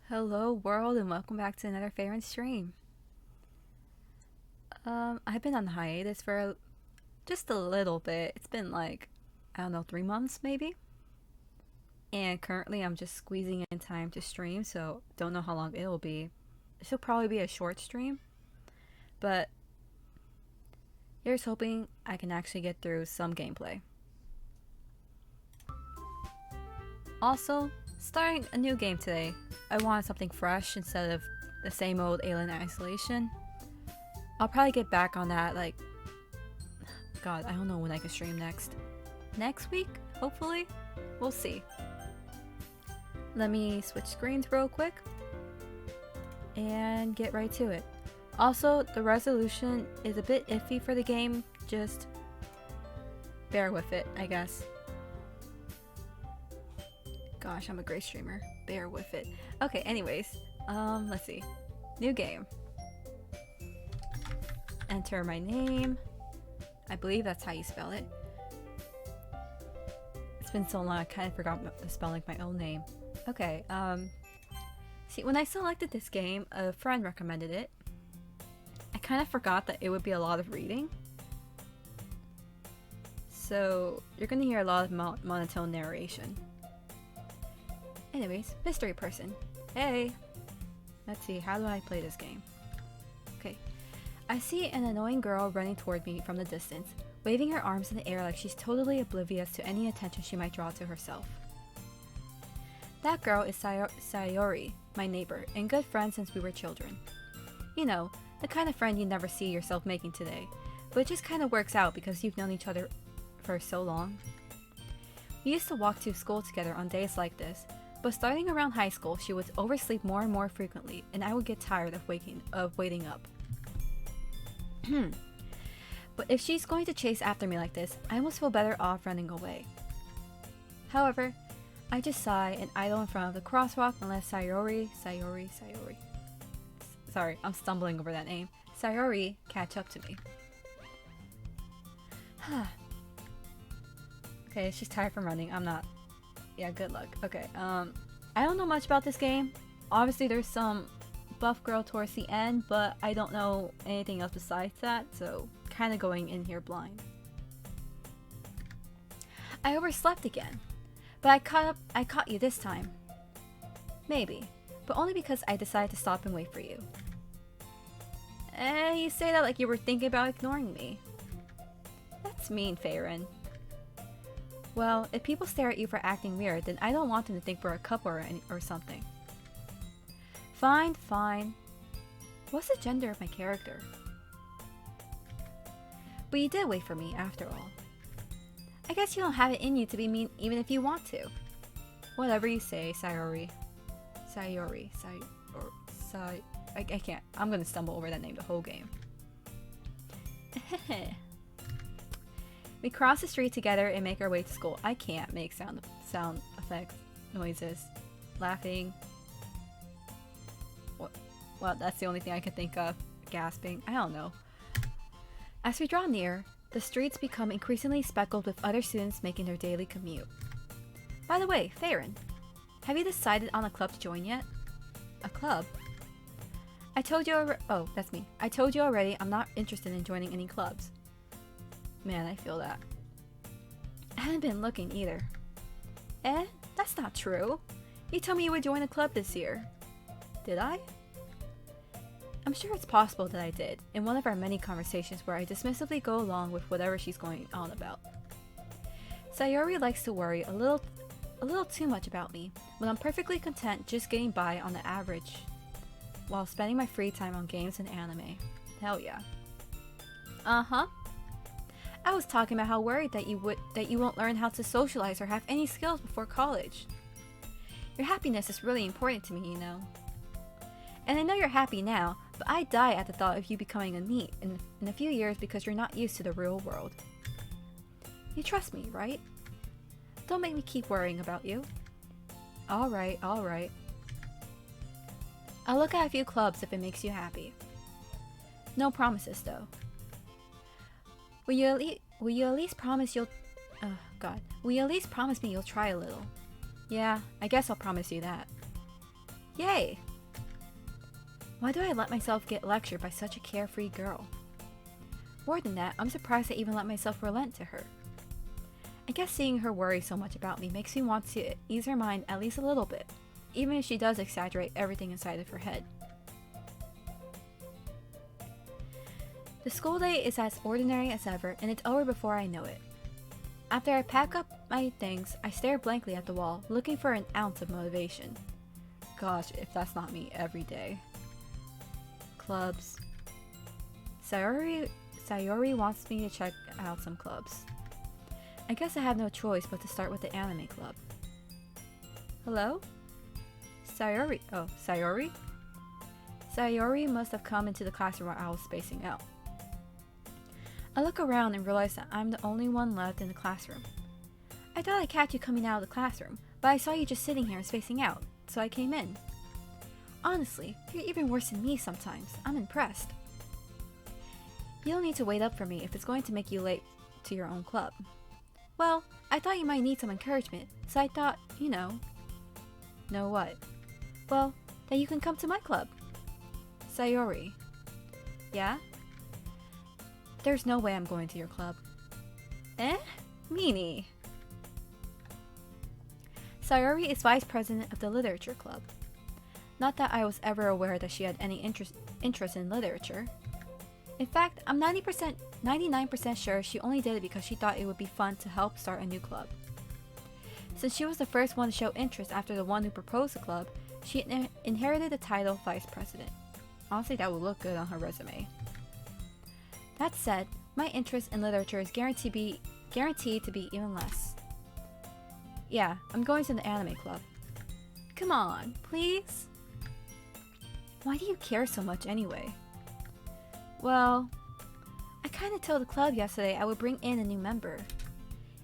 Hello world and welcome back to another Fair and stream. I've been on hiatus for just a little bit. It's been like, I don't know, 3 months maybe? And currently I'm just squeezing in time to stream, so don't know how long it'll be. This will probably be a short stream, but here's hoping I can actually get through some gameplay. Also, starting a new game today. I wanted something fresh instead of the same old Alien Isolation. I'll probably get back on that, like, God, I don't know when I can stream next. Next week? Hopefully? We'll see. Let me switch screens real quick and get right to it. Also, the resolution is a bit iffy for the game, just bear with it, I guess. Gosh, I'm a great streamer. Bear with it. Okay, anyways, let's see. New game. Enter my name. I believe that's how you spell it. It's been so long I kind of forgot the spelling of my own name. Okay, see, when I selected this game, a friend recommended it. I kind of forgot that it would be a lot of reading. So, you're gonna hear a lot of monotone narration. Anyways, mystery person. Hey! Let's see, how do I play this game? Okay. I see an annoying girl running toward me from the distance, waving her arms in the air like she's totally oblivious to any attention she might draw to herself. That girl is Sayori, my neighbor, and good friend since we were children. You know, the kind of friend you never see yourself making today, but it just kind of works out because you've known each other for so long. We used to walk to school together on days like this, but starting around high school, she would oversleep more and more frequently, and I would get tired of waiting up. But if she's going to chase after me like this, I almost feel better off running away. However, I just sigh and idle in front of the crosswalk and let Sayori. Sorry, I'm stumbling over that name. Sayori catch up to me. Okay, she's tired from running. I'm not. Yeah, good luck. Okay, I don't know much about this game. Obviously, there's some buff girl towards the end, but I don't know anything else besides that, so kind of going in here blind. I overslept again, but I caught you this time. Maybe, but only because I decided to stop and wait for you. You say that like you were thinking about ignoring me. That's mean, Farron. Well, if people stare at you for acting weird, then I don't want them to think we're a couple or something. Fine. What's the gender of my character? But you did wait for me, after all. I guess you don't have it in you to be mean even if you want to. Whatever you say, Sayori. I can't. I'm gonna stumble over that name the whole game. We cross the street together and make our way to school. I can't make sound effects, noises, laughing. Well, that's the only thing I can think of. Gasping. I don't know. As we draw near, the streets become increasingly speckled with other students making their daily commute. By the way, Farron, have you decided on a club to join yet? A club? I told you oh, that's me. I told you already I'm not interested in joining any clubs. Man, I feel that. I haven't been looking either. That's not true. You told me you would join a club this year. Did I? I'm sure it's possible that I did, in one of our many conversations where I dismissively go along with whatever she's going on about. Sayori likes to worry a little too much about me, when I'm perfectly content just getting by on the average, while spending my free time on games and anime. Hell yeah. Uh-huh. I was talking about how worried that you won't learn how to socialize or have any skills before college. Your happiness is really important to me, you know. And I know you're happy now, but I die at the thought of you becoming a NEET in a few years because you're not used to the real world. You trust me, right? Don't make me keep worrying about you. Alright. I'll look at a few clubs if it makes you happy. No promises, though. Will you at least promise you'll... Oh, Will you at least promise me you'll try a little? Yeah, I guess I'll promise you that. Yay! Why do I let myself get lectured by such a carefree girl? More than that, I'm surprised I even let myself relent to her. I guess seeing her worry so much about me makes me want to ease her mind at least a little bit, even if she does exaggerate everything inside of her head. The school day is as ordinary as ever, and it's over before I know it. After I pack up my things, I stare blankly at the wall, looking for an ounce of motivation. Gosh, if that's not me every day. Clubs. Sayori wants me to check out some clubs. I guess I have no choice but to start with the anime club. Hello? Sayori? Oh, Sayori? Sayori must have come into the classroom while I was spacing out. I look around and realize that I'm the only one left in the classroom. I thought I catch you coming out of the classroom, but I saw you just sitting here and spacing out, so I came in. Honestly, you're even worse than me sometimes. I'm impressed. You don't need to wait up for me if it's going to make you late to your own club. Well, I thought you might need some encouragement, so I thought, Know what? Well, that you can come to my club. Sayori. Yeah? There's no way I'm going to your club. Eh? Meanie. Sayori is vice president of the literature club. Not that I was ever aware that she had any interest in literature. In fact, I'm 99% sure she only did it because she thought it would be fun to help start a new club. Since she was the first one to show interest after the one who proposed the club, she inherited the title vice president. Honestly, that would look good on her resume. That said, my interest in literature is guaranteed to be even less. Yeah, I'm going to the anime club. Come on, please? Why do you care so much anyway? Well, I kinda told the club yesterday I would bring in a new member.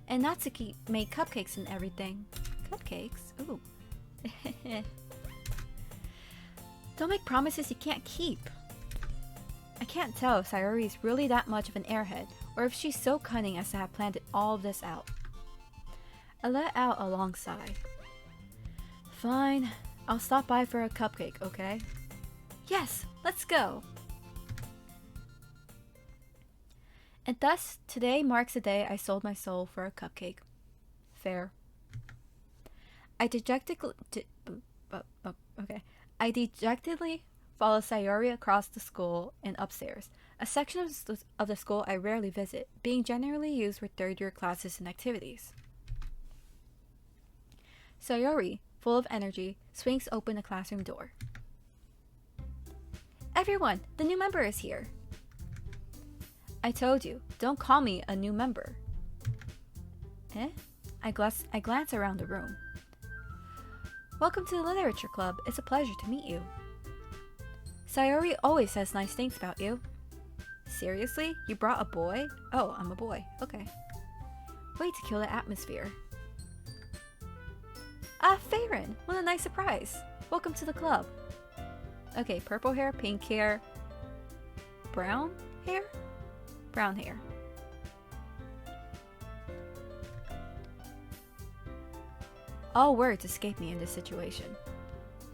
And Natsuki made cupcakes and everything. Cupcakes? Ooh. Don't make promises you can't keep. I can't tell if Sayori is really that much of an airhead, or if she's so cunning as to have planned all of this out. I let out a long sigh. Fine, I'll stop by for a cupcake, okay? Yes, let's go! And thus, today marks the day I sold my soul for a cupcake. Fair. I dejectedly follow Sayori across the school and upstairs, a section of the school I rarely visit, being generally used for third-year classes and activities. Sayori, full of energy, swings open the classroom door. Everyone, the new member is here! I told you, don't call me a new member. Eh? I glance around the room. Welcome to the Literature Club. It's a pleasure to meet you. Sayori always says nice things about you. Seriously? You brought a boy? Oh, I'm a boy. Okay. Way to kill the atmosphere. Ah, Farron! What a nice surprise! Welcome to the club. Okay, purple hair, pink hair, brown hair? Brown hair. All words escape me in this situation.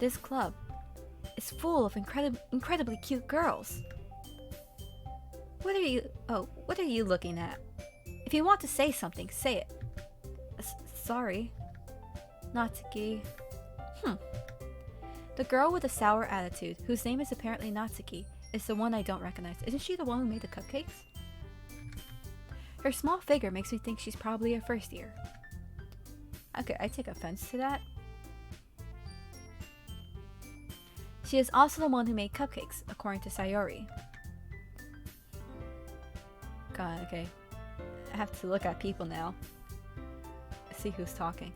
This club is full of incredibly cute girls. What are you looking at? If you want to say something, say it. Sorry. Natsuki. The girl with a sour attitude, whose name is apparently Natsuki, is the one I don't recognize. Isn't she the one who made the cupcakes? Her small figure makes me think she's probably a first year. Okay, I take offense to that. She is also the one who made cupcakes, according to Sayori. God, okay. I have to look at people now. See who's talking.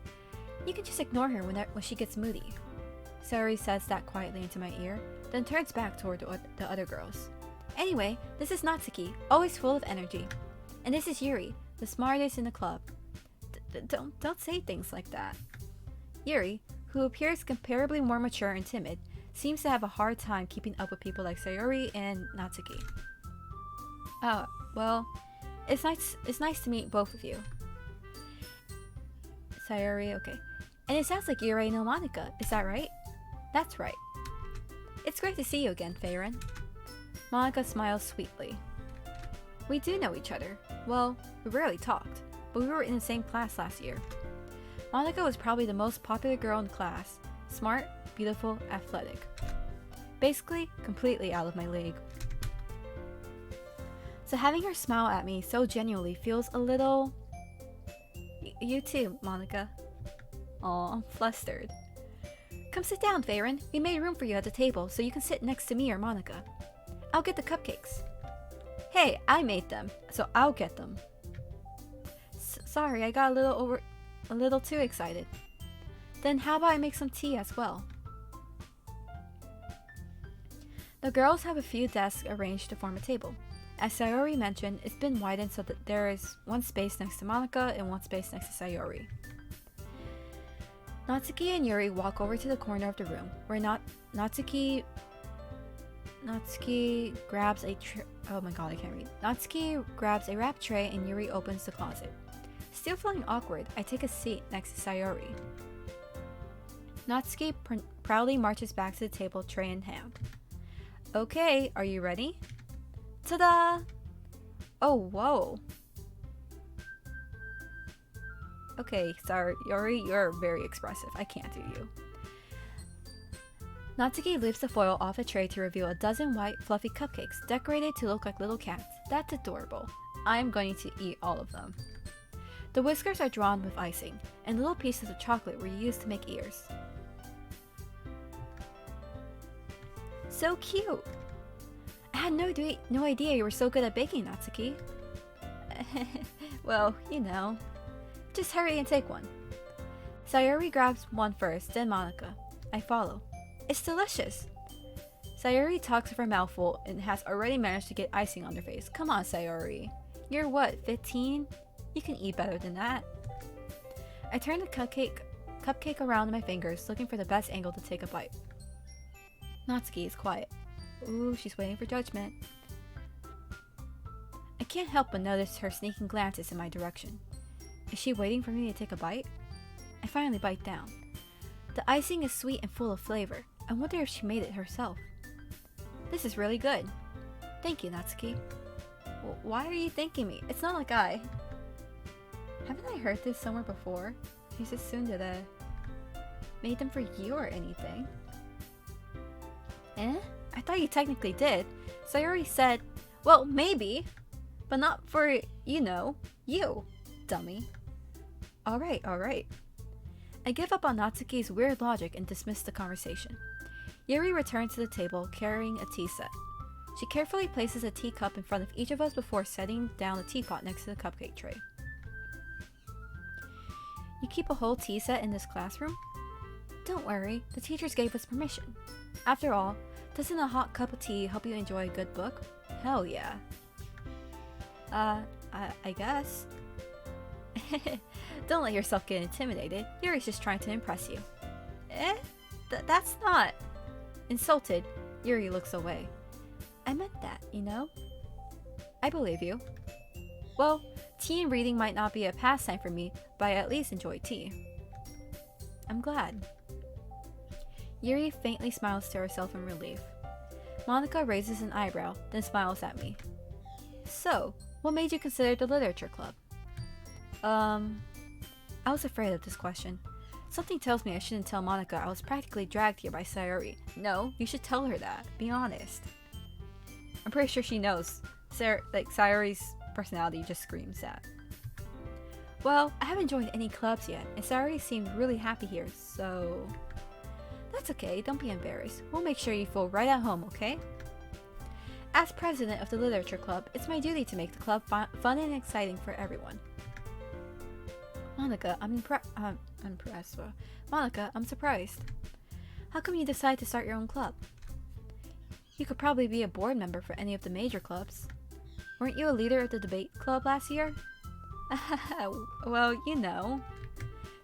You can just ignore her when she gets moody. Sayori says that quietly into my ear, then turns back toward the other girls. Anyway, this is Natsuki, always full of energy. And this is Yuri, the smartest in the club. Don't say things like that. Yuri, who appears comparably more mature and timid, seems to have a hard time keeping up with people like Sayori and Natsuki. Oh, well, it's nice to meet both of you. Sayori, okay. And it sounds like Yuri no Monica, is that right? That's right. It's great to see you again, Feiren. Monica smiles sweetly. We do know each other. Well, we rarely talked, but we were in the same class last year. Monica was probably the most popular girl in class. Smart, beautiful, athletic. Basically, completely out of my league. So having her smile at me so genuinely feels a little... You too, Monica. Aw, I'm flustered. Come sit down, Feiren. We made room for you at the table so you can sit next to me or Monica. I'll get the cupcakes. Hey, I made them, so I'll get them. Sorry, I got a little too excited. Then how about I make some tea as well? The girls have a few desks arranged to form a table. As Sayori mentioned, it's been widened so that there is one space next to Monica and one space next to Sayori. Natsuki and Yuri walk over to the corner of the room, where Natsuki grabs a oh my god, I can't read. Natsuki grabs a wrap tray and Yuri opens the closet. Still feeling awkward, I take a seat next to Sayori. Natsuki proudly marches back to the table, tray in hand. Okay, are you ready? Ta-da! Oh, whoa. Okay, sorry, Yuri, you're very expressive. I can't do you. Natsuki lifts the foil off the tray to reveal a dozen white, fluffy cupcakes decorated to look like little cats. That's adorable. I'm going to eat all of them. The whiskers are drawn with icing, and little pieces of chocolate were used to make ears. So cute! I had no idea you were so good at baking, Natsuki. Well, you know. Just hurry and take one. Sayori grabs one first, then Monica. I follow. It's delicious! Sayori talks with her mouth full and has already managed to get icing on her face. Come on, Sayori. You're what, 15? You can eat better than that. I turn the cupcake around in my fingers, looking for the best angle to take a bite. Natsuki is quiet. Ooh, she's waiting for judgment. I can't help but notice her sneaking glances in my direction. Is she waiting for me to take a bite? I finally bite down. The icing is sweet and full of flavor. I wonder if she made it herself. This is really good. Thank you, Natsuki. Why are you thanking me? It's not like I... Haven't I heard this somewhere before? I just assumed that I made them for you or anything. Eh? I thought you technically did. So I already said, well, maybe. But not for, you know, you, dummy. Alright. I give up on Natsuki's weird logic and dismiss the conversation. Yuri returns to the table carrying a tea set. She carefully places a teacup in front of each of us before setting down the teapot next to the cupcake tray. You keep a whole tea set in this classroom? Don't worry, the teachers gave us permission. After all, doesn't a hot cup of tea help you enjoy a good book? Hell yeah. I guess. Don't let yourself get intimidated. Yuri's just trying to impress you. Eh? That's not... Insulted, Yuri looks away. I meant that, you know? I believe you. Well, tea and reading might not be a pastime for me, but I at least enjoy tea. I'm glad. Yuri faintly smiles to herself in relief. Monica raises an eyebrow, then smiles at me. So, what made you consider the literature club? I was afraid of this question. Something tells me I shouldn't tell Monica I was practically dragged here by Sayori. No, you should tell her that. Be honest. I'm pretty sure she knows. Sayori's personality just screams that. Well, I haven't joined any clubs yet, and Sayori seemed really happy here, so... That's okay, don't be embarrassed. We'll make sure you feel right at home, okay? As president of the literature club, it's my duty to make the club fun and exciting for everyone. Monica, I'm impressed. Monica, I'm surprised. How come you decided to start your own club? You could probably be a board member for any of the major clubs. Weren't you a leader of the debate club last year? Well, you know.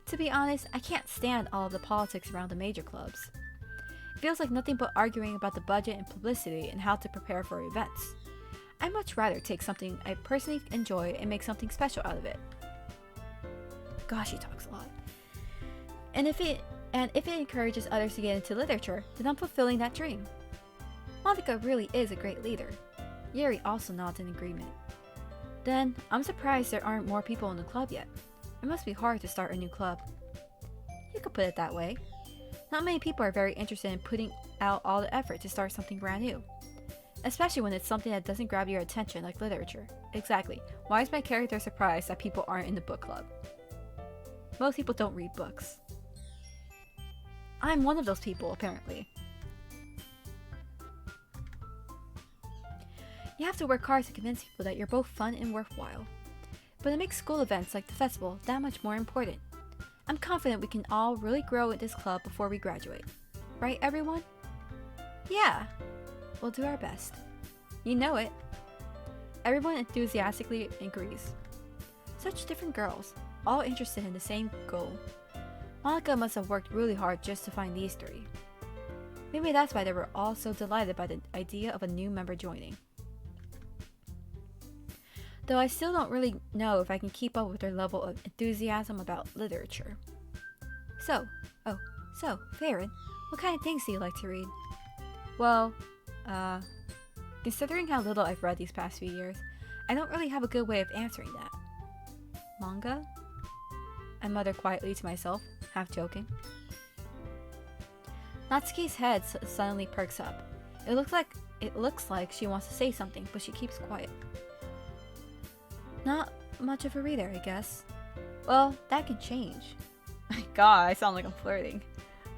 To be honest, I can't stand all of the politics around the major clubs. It feels like nothing but arguing about the budget and publicity and how to prepare for events. I'd much rather take something I personally enjoy and make something special out of it. Gosh, he talks a lot. And if it And if it encourages others to get into literature, then I'm fulfilling that dream. Monica really is a great leader. Yuri also nods in agreement. Then, I'm surprised there aren't more people in the club yet. It must be hard to start a new club. You could put it that way. Not many people are very interested in putting out all the effort to start something brand new. Especially when it's something that doesn't grab your attention like literature. Exactly. Why is my character surprised that people aren't in the book club? Most people don't read books. I'm one of those people, apparently. You have to work hard to convince people that you're both fun and worthwhile. But it makes school events like the festival that much more important. I'm confident we can all really grow at this club before we graduate. Right, everyone? Yeah. We'll do our best. You know it. Everyone enthusiastically agrees. Such different girls, all interested in the same goal. Monica must have worked really hard just to find these three. Maybe that's why they were all so delighted by the idea of a new member joining. Though I still don't really know if I can keep up with their level of enthusiasm about literature. So, Farron, what kind of things do you like to read? Well, considering how little I've read these past few years, I don't really have a good way of answering that. Manga? I mutter quietly to myself, half joking. Natsuki's head suddenly perks up. It looks like she wants to say something, but she keeps quiet. Not much of a reader, I guess. Well, that can change. My god, I sound like I'm flirting.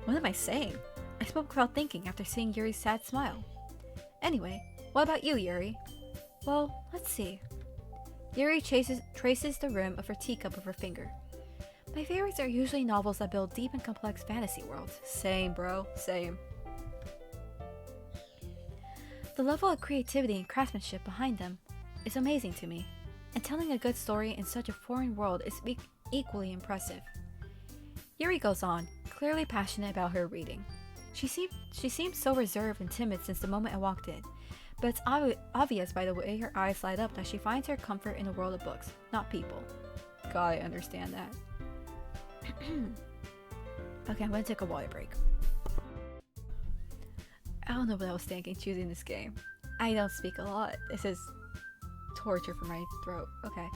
What am I saying? I spoke without thinking after seeing Yuri's sad smile. Anyway, what about you, Yuri? Well, let's see. Yuri traces the rim of her teacup with her finger. My favorites are usually novels that build deep and complex fantasy worlds. Same, bro. Same. The level of creativity and craftsmanship behind them is amazing to me, and telling a good story in such a foreign world is equally impressive. Yuri goes on, clearly passionate about her reading. She seems so reserved and timid since the moment I walked in, but it's obvious by the way her eyes light up that she finds her comfort in the world of books, not people. God, I understand that. Okay, I'm gonna take a water break. I don't know what I was thinking choosing this game. I don't speak a lot. This is torture for my throat. Okay.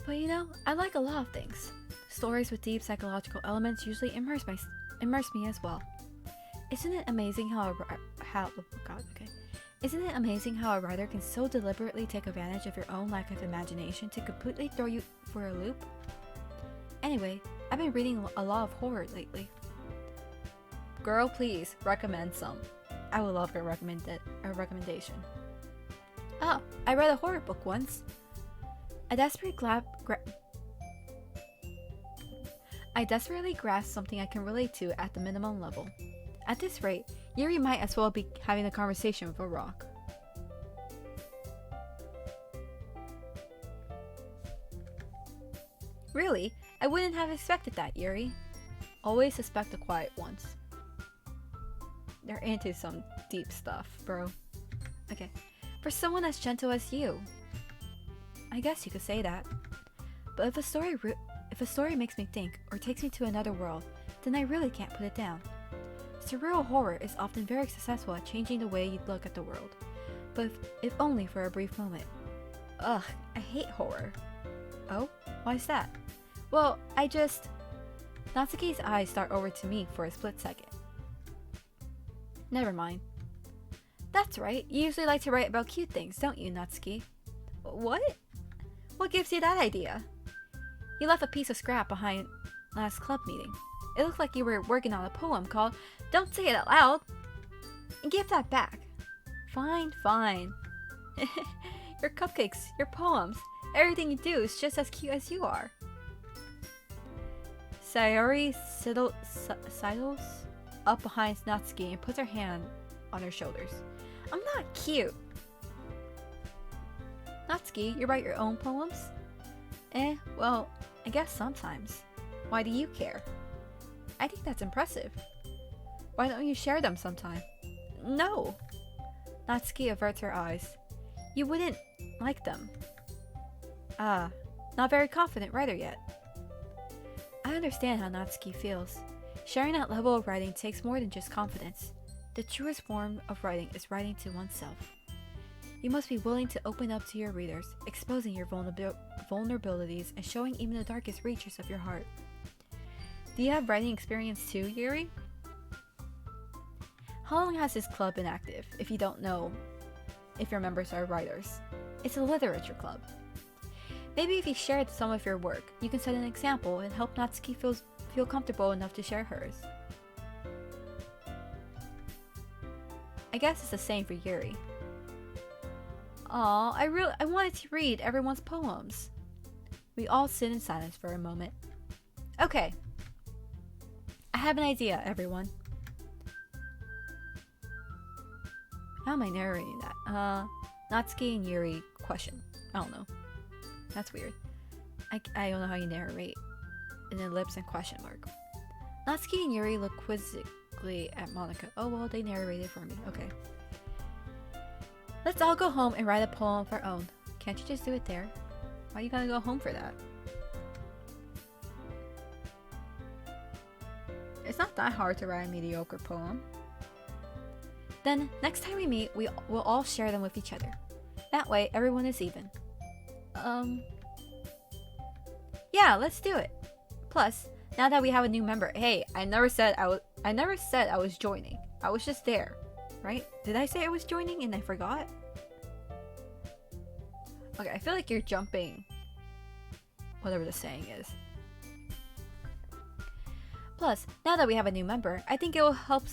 But you know, I like a lot of things. Stories with deep psychological elements usually immerse me as well. Isn't it amazing Isn't it amazing how a writer can so deliberately take advantage of your own lack of imagination to completely throw you for a loop? Anyway, I've been reading a lot of horror lately. Girl, please, recommend some. I would love a recommendation. Oh, I read a horror book once. I desperately grasp something I can relate to at the minimum level. At this rate, Yuri might as well be having a conversation with a rock. Really? I wouldn't have expected that, Yuri. Always suspect the quiet ones. They're into some deep stuff, bro. Okay. For someone as gentle as you. I guess you could say that. But if a story makes me think or takes me to another world, then I really can't put it down. Surreal horror is often very successful at changing the way you look at the world, but if only for a brief moment. Ugh, I hate horror. Oh? Why is that? Well, Natsuki's eyes start over to me for a split second. Never mind. That's right, you usually like to write about cute things, don't you, Natsuki? What? What gives you that idea? You left a piece of scrap behind last club meeting. It looked like you were working on a poem called Don't Say It Out Loud! Give that back. Fine. Your cupcakes, your poems, everything you do is just as cute as you are. Sayori sidles up behind Natsuki and puts her hand on her shoulders. I'm not cute. Natsuki, you write your own poems? Well, I guess sometimes. Why do you care? I think that's impressive. Why don't you share them sometime? No. Natsuki averts her eyes. You wouldn't like them. Not very confident writer yet. I understand how Natsuki feels. Sharing that level of writing takes more than just confidence. The truest form of writing is writing to oneself. You must be willing to open up to your readers, exposing your vulnerabilities and showing even the darkest reaches of your heart. Do you have writing experience too, Yuri? How long has this club been active, if you don't know if your members are writers? It's a literature club. Maybe if you shared some of your work, you can set an example and help Natsuki feel comfortable enough to share hers. I guess it's the same for Yuri. Aw, I wanted to read everyone's poems. We all sit in silence for a moment. Okay. I have an idea, everyone. How am I narrating that? Natsuki and Yuri question. I don't know. That's weird. I don't know how you narrate an ellipse and question mark. Natsuki and Yuri look quizzically at Monika. Oh well, they narrated for me. Okay. Let's all go home and write a poem of our own. Can't you just do it there? Why you gotta go home for that? It's not that hard to write a mediocre poem. Then, next time we meet, we'll all share them with each other. That way, everyone is even. Yeah, let's do it. Plus, now that we have a new member, hey, I never said I was joining. I was just there, right? Did I say I was joining and I forgot? Okay, I feel like you're jumping whatever the saying is. Plus, now that we have a new member, I think it will help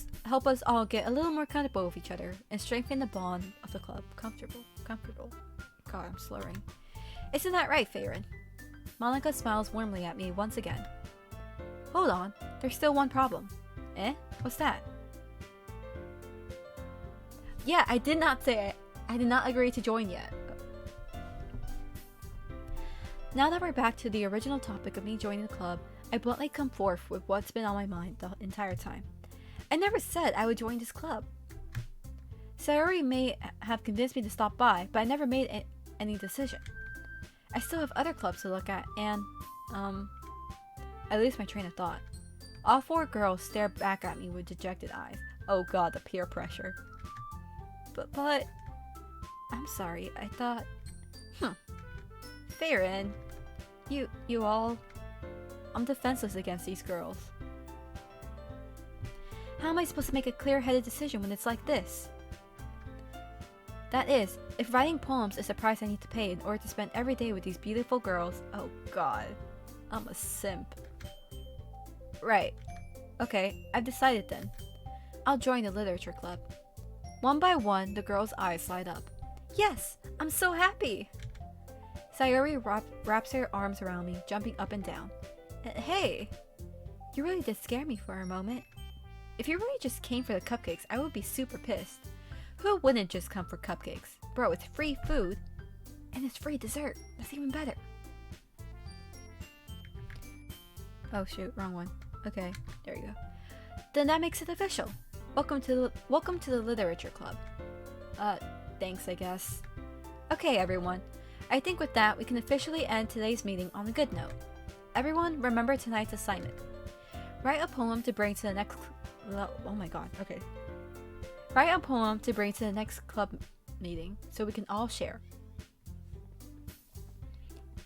us all get a little more comfortable with each other and strengthen the bond of the club. Comfortable. God, I'm slurring. Isn't that right, Feiren? Monika smiles warmly at me once again. Hold on, there's still one problem. Eh? What's that? Yeah, I did not agree to join yet. Now that we're back to the original topic of me joining the club, I bluntly come forth with what's been on my mind the entire time. I never said I would join this club. Sayori may have convinced me to stop by, but I never made any decision. I still have other clubs to look at, and, I lose my train of thought. All four girls stare back at me with dejected eyes. Oh god, the peer pressure. But, I'm sorry, I thought, Feiren, you all, I'm defenseless against these girls. How am I supposed to make a clear-headed decision when it's like this? That is, if writing poems is the price I need to pay in order to spend every day with these beautiful girls, oh god, I'm a simp. Right. Okay, I've decided then. I'll join the literature club. One by one, the girls' eyes light up. Yes, I'm so happy! Sayori wraps her arms around me, jumping up and down. Hey! You really did scare me for a moment. If you really just came for the cupcakes, I would be super pissed. Who wouldn't just come for cupcakes? Bro, it's free food. And it's free dessert. That's even better. Oh shoot, wrong one. Okay, there you go. Then that makes it official. Welcome to the literature club. Thanks, I guess. Okay, everyone. I think with that, we can officially end today's meeting on a good note. Everyone, remember tonight's assignment. Write a poem to bring to the next... Oh my god, okay. Write a poem to bring to the next club meeting so we can all share.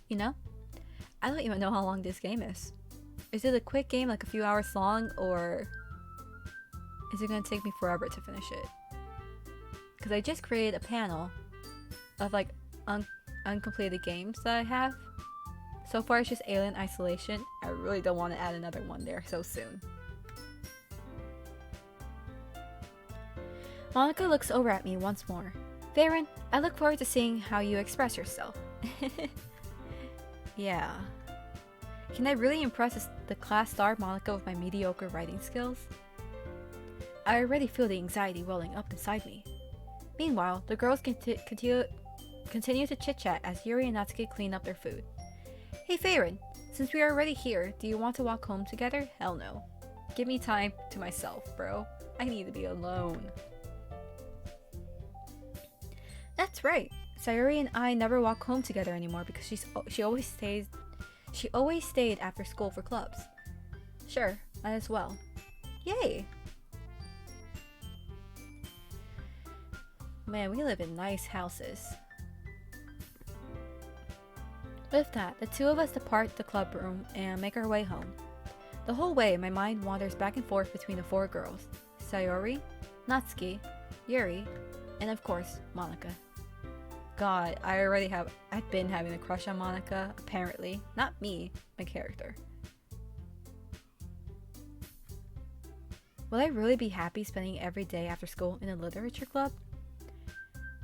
You know, I don't even know how long this game is. Is it a quick game, like a few hours long, or is it gonna take me forever to finish it? Because I just created a panel of like uncompleted games that I have. So far it's just Alien Isolation. I really don't want to add another one there so soon. Monika looks over at me once more. Feiren, I look forward to seeing how you express yourself. Yeah. Can I really impress the class star Monika with my mediocre writing skills? I already feel the anxiety welling up inside me. Meanwhile, the girls continue to chit-chat as Yuri and Natsuki clean up their food. Hey Feiren, since we are already here, do you want to walk home together? Hell no. Give me time to myself, bro. I need to be alone. That's right. Sayori and I never walk home together anymore because she always stayed after school for clubs. Sure, might as well. Yay! Man, we live in nice houses. With that, the two of us depart the club room and make our way home. The whole way, my mind wanders back and forth between the four girls. Sayori, Natsuki, Yuri, and of course, Monika. God, I've been having a crush on Monika, apparently. Not me, my character. Will I really be happy spending every day after school in a literature club?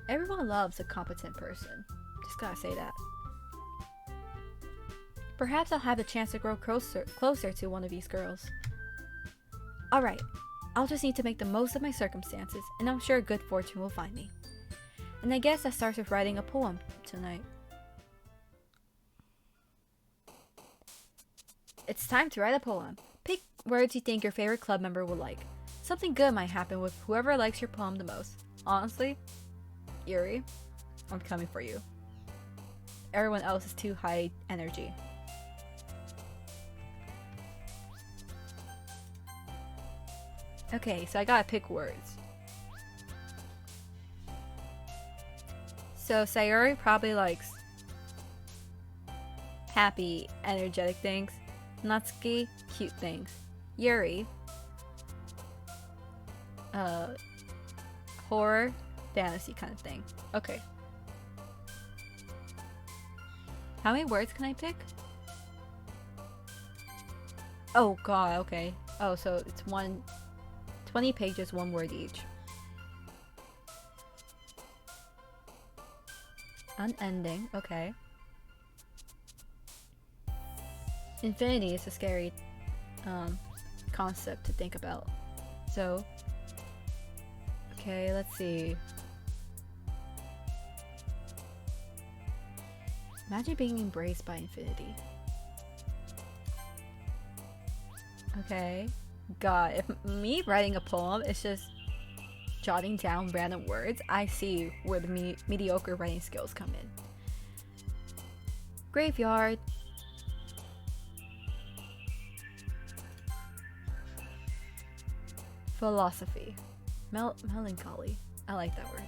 Everyone loves a competent person. Just gotta say that. Perhaps I'll have the chance to grow closer to one of these girls. Alright, I'll just need to make the most of my circumstances, and I'm sure good fortune will find me. And I guess that starts with writing a poem tonight. It's time to write a poem. Pick words you think your favorite club member will like. Something good might happen with whoever likes your poem the most. Honestly, Yuri, I'm coming for you. Everyone else is too high energy. Okay, so I gotta pick words. So Sayori probably likes happy, energetic things. Natsuki, cute things. Yuri, horror, fantasy kind of thing. Okay. How many words can I pick? Oh god, okay. Oh, so it's 20 pages, one word each. Unending, okay. Infinity is a scary concept to think about. So, okay, let's see. Imagine being embraced by infinity. Okay. God, if me writing a poem is just jotting down random words, I see where the mediocre writing skills come in. Graveyard. Philosophy. Melancholy. I like that word.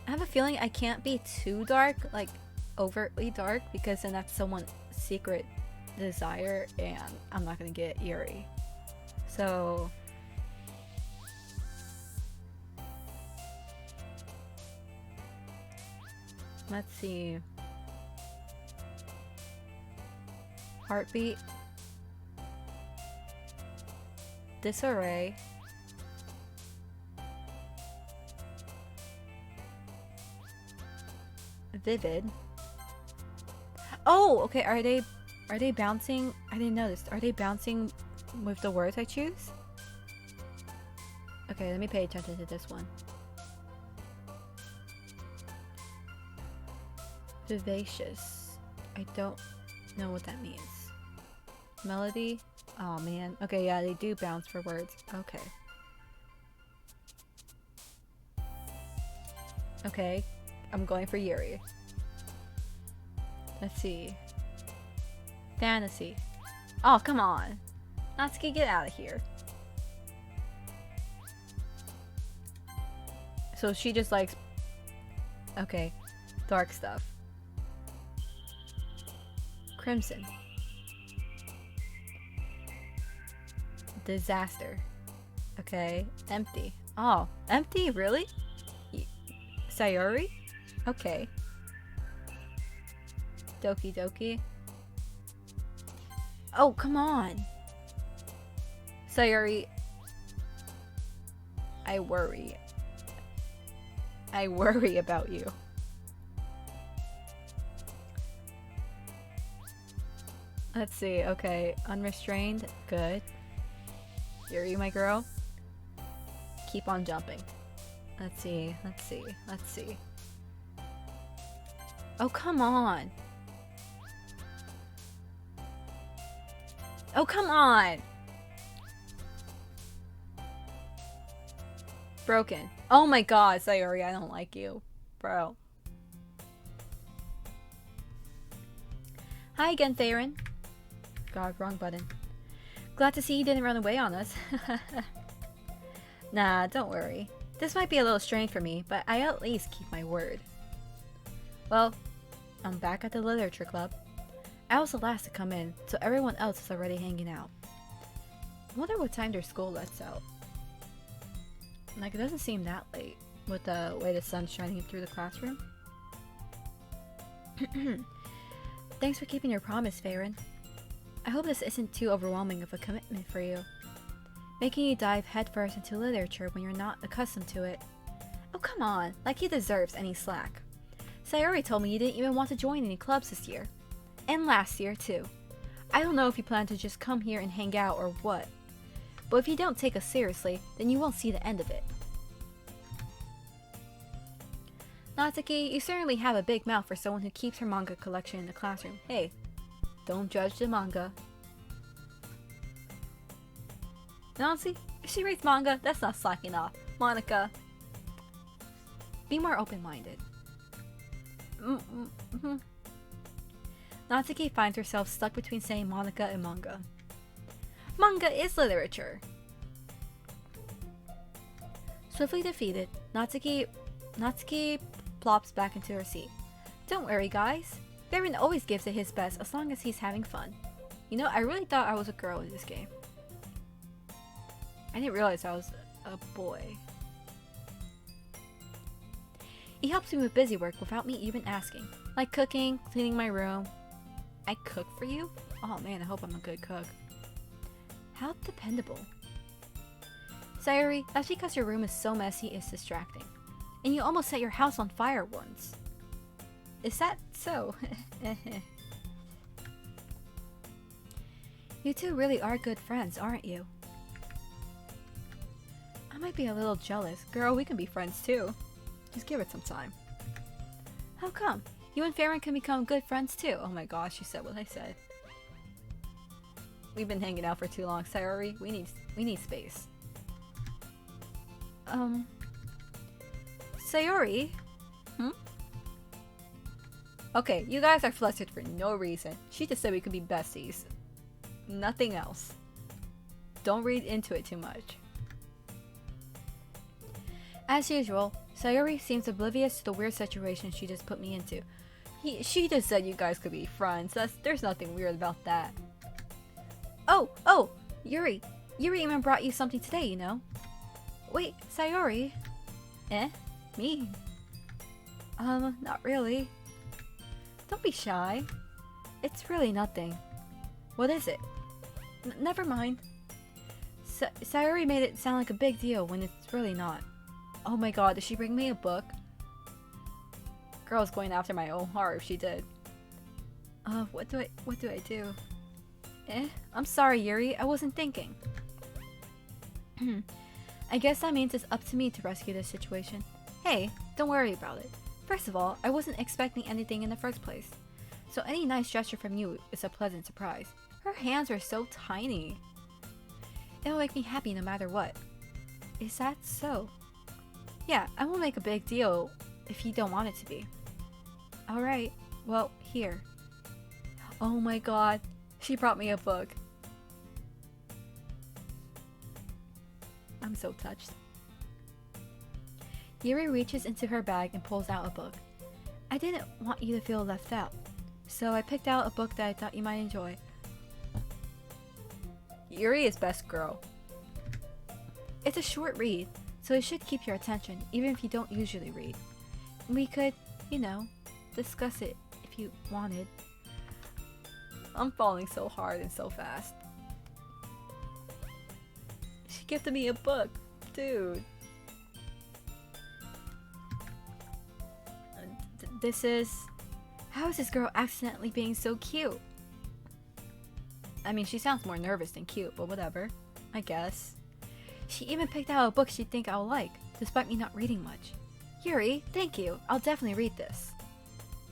I have a feeling I can't be too dark, like overtly dark, because then that's someone's secret desire and I'm not gonna get Yuri. So let's see. Heartbeat. Disarray. Vivid. Oh, okay, are they bouncing? I didn't notice. Are they bouncing with the words I choose? Okay, let me pay attention to this one. Vivacious. I don't know what that means. Melody? Oh man. Okay, yeah, they do bounce for words. Okay. Okay, I'm going for Yuri. Let's see. Fantasy. Oh, come on. Natsuki, get out of here. So she just likes... Okay. Dark stuff. Crimson. Disaster. Okay. Empty. Oh, empty? Really? Sayori? Okay. Doki Doki. Oh, come on. Sayori. I worry. I worry about you. Let's see. Okay. Unrestrained. Good. Yuri, my girl. Keep on jumping. Let's see. Let's see. Let's see. Oh, come on. Oh, come on! Broken. Oh my god, Sayori, I don't like you. Bro. Hi again, Theron. God, wrong button. Glad to see you didn't run away on us. Nah, don't worry. This might be a little strange for me, but I at least keep my word. Well, I'm back at the literature club. I was the last to come in, so everyone else is already hanging out. I wonder what time their school lets out. Like, it doesn't seem that late, with the way the sun's shining through the classroom. Thanks for keeping your promise, Farron. I hope this isn't too overwhelming of a commitment for you. Making you dive headfirst into literature when you're not accustomed to it. Oh, come on, like he deserves any slack. Sayori told me you didn't even want to join any clubs this year. And last year, too. I don't know if you plan to just come here and hang out or what. But if you don't take us seriously, then you won't see the end of it. Natsuki, you certainly have a big mouth for someone who keeps her manga collection in the classroom. Hey, don't judge the manga. Nancy, if she reads manga, that's not slacking off. Monica, be more open-minded. Natsuki finds herself stuck between saying Monica and manga. Manga is literature! Swiftly defeated, Natsuki plops back into her seat. Don't worry, guys. Baron always gives it his best as long as he's having fun. You know, I really thought I was a girl in this game. I didn't realize I was a boy. He helps me with busy work without me even asking. Like cooking, cleaning my room. I cook for you? Oh man, I hope I'm a good cook. How dependable. Sayori, that's because your room is so messy it's distracting. And you almost set your house on fire once. Is that so? You two really are good friends, aren't you? I might be a little jealous. Girl, we can be friends too. Just give it some time. How come? You and Farron can become good friends too. Oh my gosh, you said what I said. We've been hanging out for too long, Sayori. We need space. Sayori? Okay, you guys are flustered for no reason. She just said we could be besties. Nothing else. Don't read into it too much. As usual, Sayori seems oblivious to the weird situation she just put me into. She just said you guys could be friends. There's nothing weird about that. Oh, Yuri. Yuri even brought you something today, you know. Wait, Sayori? Me? Not really. Don't be shy. It's really nothing. What is it? Never mind. Sayori made it sound like a big deal when it's really not. Oh my god, did she bring me a book? Girl's going after my own heart if she did. What do I do? I'm sorry, Yuri, I wasn't thinking. I guess that means it's up to me to rescue this situation. Hey, don't worry about it. First of all, I wasn't expecting anything in the first place. So any nice gesture from you is a pleasant surprise. Her hands are so tiny. It'll make me happy no matter what. Is that so? Yeah, I won't make a big deal if you don't want it to be. Alright, well, here. Oh my god, she brought me a book. I'm so touched. Yuri reaches into her bag and pulls out a book. I didn't want you to feel left out, so I picked out a book that I thought you might enjoy. Yuri is best girl. It's a short read, so it should keep your attention, even if you don't usually read. We could, you know, discuss it if you wanted. I'm falling so hard and so fast. She gifted me a book, dude. This is... How is this girl accidentally being so cute? I mean, she sounds more nervous than cute, but whatever. I guess. She even picked out a book she'd think I'll like, despite me not reading much. Yuri, thank you. I'll definitely read this.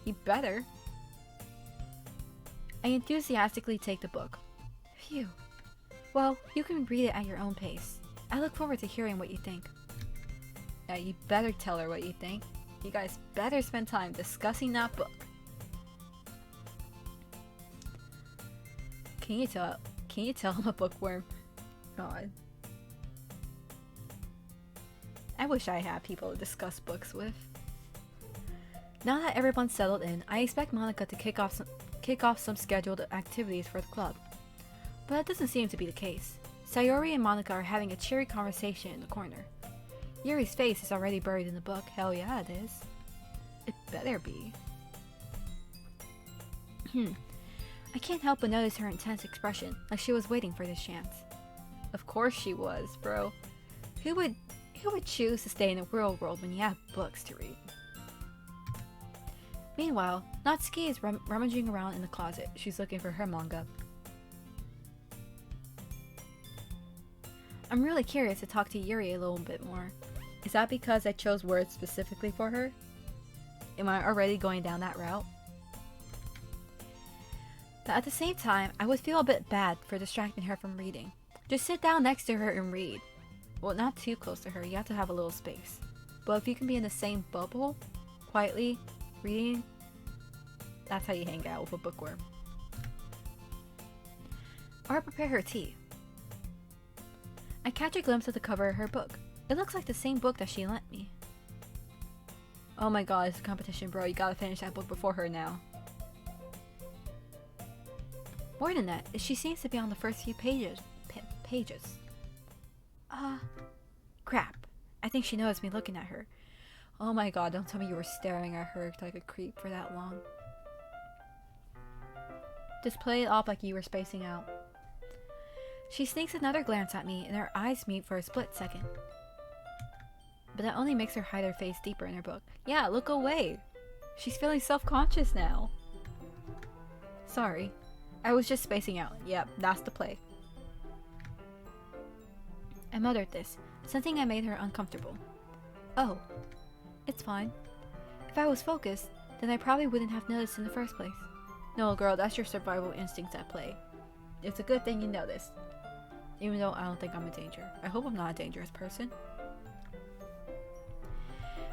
You better. I enthusiastically take the book. Phew. Well, you can read it at your own pace. I look forward to hearing what you think. Yeah, you better tell her what you think. You guys better spend time discussing that book. Can you tell? Can you tell I'm a bookworm? God. I wish I had people to discuss books with. Now that everyone's settled in, I expect Monica to kick off some scheduled activities for the club. But that doesn't seem to be the case. Sayori and Monica are having a cheery conversation in the corner. Yuri's face is already buried in the book. Hell yeah, it is. It better be. I can't help but notice her intense expression, like she was waiting for this chance. Of course she was, bro. Who would choose to stay in the real world when you have books to read? Meanwhile, Natsuki is rummaging around in the closet. She's looking for her manga. I'm really curious to talk to Yuri a little bit more. Is that because I chose words specifically for her? Am I already going down that route? But at the same time, I would feel a bit bad for distracting her from reading. Just sit down next to her and read. Well, not too close to her, you have to have a little space. But if you can be in the same bubble, quietly, reading, that's how you hang out with a bookworm. Or prepare her tea. I catch a glimpse of the cover of her book. It looks like the same book that she lent me. Oh my god, it's a competition, bro. You gotta finish that book before her now. More than that, she seems to be on the first few pages. Crap. I think she noticed me looking at her. Oh my god, don't tell me you were staring at her like a creep for that long. Just play it off like you were spacing out. She sneaks another glance at me and our eyes meet for a split second. But that only makes her hide her face deeper in her book. Yeah, look away. She's feeling self-conscious now. Sorry. I was just spacing out. Yep, that's the play. I muttered this, sensing I made her uncomfortable. Oh, it's fine. If I was focused, then I probably wouldn't have noticed in the first place. No, girl, that's your survival instincts at play. It's a good thing you noticed. Even though I don't think I'm a danger. I hope I'm not a dangerous person.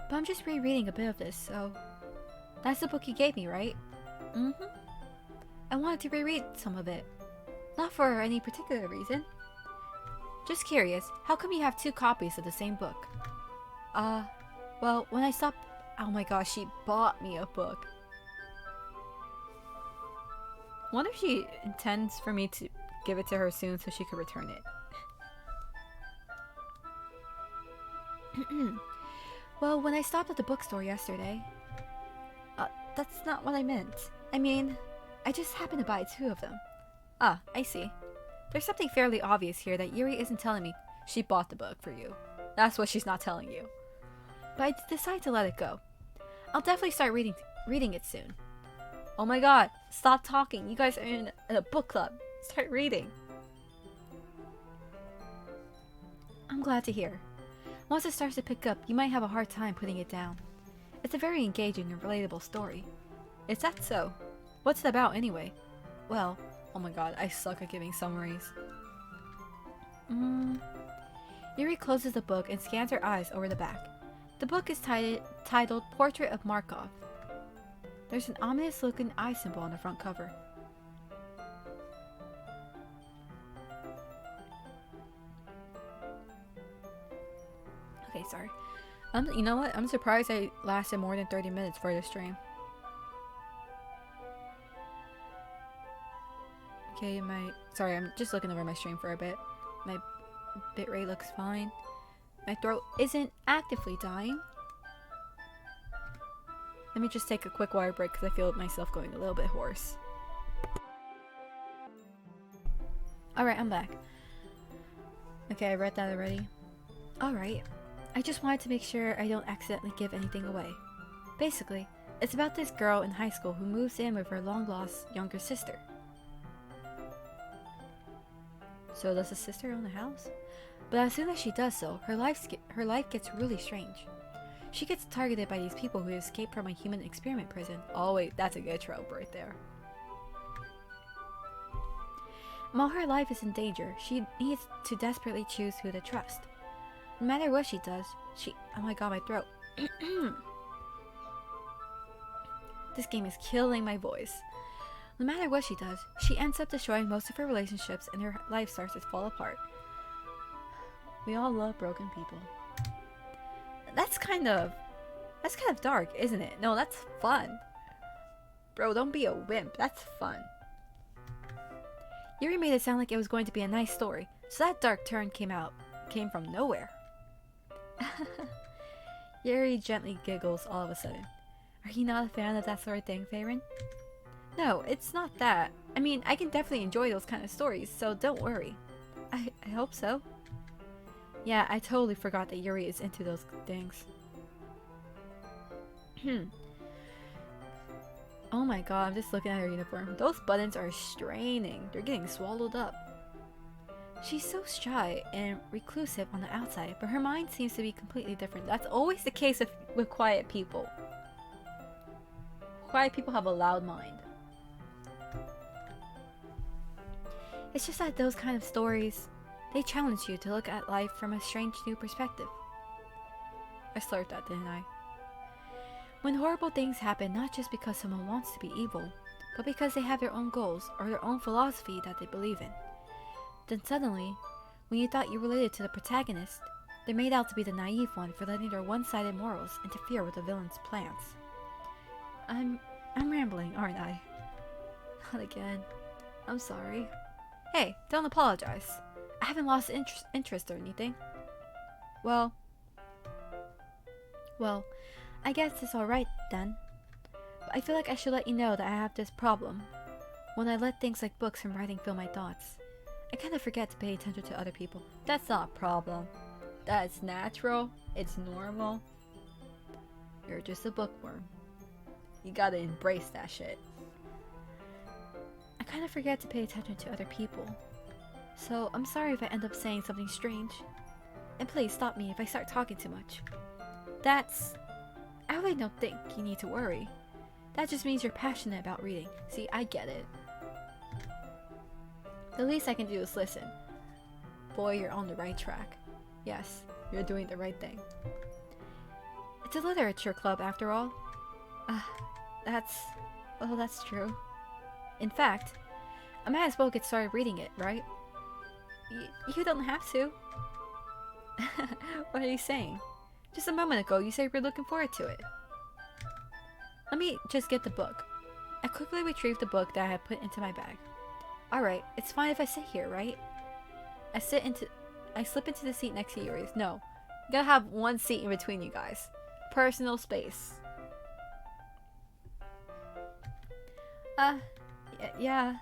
But I'm just rereading a bit of this, so... That's the book you gave me, right? Mm-hmm. I wanted to reread some of it. Not for any particular reason. Just curious, how come you have 2 copies of the same book? Well, when I stopped... Oh my gosh, she bought me a book. Wonder if she intends for me to give it to her soon so she could return it. Well, when I stopped at the bookstore yesterday... that's not what I meant. I mean, I just happened to buy 2 of them. Ah, I see. There's something fairly obvious here that Yuri isn't telling me she bought the book for you. That's what she's not telling you. But I decided to let it go. I'll definitely start reading it soon. Oh my god, stop talking. You guys are in a book club. Start reading. I'm glad to hear. Once it starts to pick up, you might have a hard time putting it down. It's a very engaging and relatable story. Is that so? What's it about anyway? Well, oh my god, I suck at giving summaries. Yuri closes the book and scans her eyes over the back. The book is titled Portrait of Markov. There's an ominous looking eye symbol on the front cover. Okay, sorry. You know what? I'm surprised I lasted more than 30 minutes for this stream. Okay, sorry, I'm just looking over my stream for a bit. My bitrate looks fine. My throat isn't actively dying. Let me just take a quick water break because I feel myself going a little bit hoarse. Alright, I'm back. Okay, I read that already. Alright. I just wanted to make sure I don't accidentally give anything away. Basically, it's about this girl in high school who moves in with her long-lost younger sister. So does the sister own the house? But as soon as she does so, her life gets really strange. She gets targeted by these people who escaped from a human experiment prison. Oh wait, that's a good trope right there. While her life is in danger, she needs to desperately choose who to trust. No matter what she does, oh my god, my throat. This game is killing my voice. No matter what she does, she ends up destroying most of her relationships and her life starts to fall apart. We all love broken people. That's kind of dark, isn't it? No, that's fun. Bro, don't be a wimp. That's fun. Yuri made it sound like it was going to be a nice story, so that dark turn came from nowhere. Yuri gently giggles all of a sudden. Are you not a fan of that sort of thing, Faerun? No, it's not that. I mean, I can definitely enjoy those kind of stories, so don't worry. I hope so. Yeah, I totally forgot that Yuri is into those things. Oh my god, I'm just looking at her uniform. Those buttons are straining. They're getting swallowed up. She's so shy and reclusive on the outside, but her mind seems to be completely different. That's always the case with quiet people. Quiet people have a loud mind. It's just that those kind of stories, they challenge you to look at life from a strange new perspective. I slurred that, didn't I? When horrible things happen not just because someone wants to be evil, but because they have their own goals or their own philosophy that they believe in. Then suddenly, when you thought you related to the protagonist, they're made out to be the naive one for letting their one-sided morals interfere with the villain's plans. I'm rambling, aren't I? Not again. I'm sorry. Hey, don't apologize. I haven't lost interest or anything. Well, I guess it's alright then. But I feel like I should let you know that I have this problem. When I let things like books and writing fill my thoughts, I kind of forget to pay attention to other people. That's not a problem. That's natural. It's normal. You're just a bookworm. You gotta embrace that shit. I kind of forget to pay attention to other people. So I'm sorry if I end up saying something strange. And please stop me if I start talking too much. I really don't think you need to worry. That just means you're passionate about reading. See, I get it. The least I can do is listen. Boy, you're on the right track. Yes, you're doing the right thing. It's a literature club after all. That's true. In fact, I might as well get started reading it, right? You don't have to. What are you saying? Just a moment ago, you said you were looking forward to it. Let me just get the book. I quickly retrieved the book that I had put into my bag. Alright, it's fine if I sit here, right? I slip into the seat next to Yuri's. No, you gotta have one seat in between you guys. Personal space. Yeah.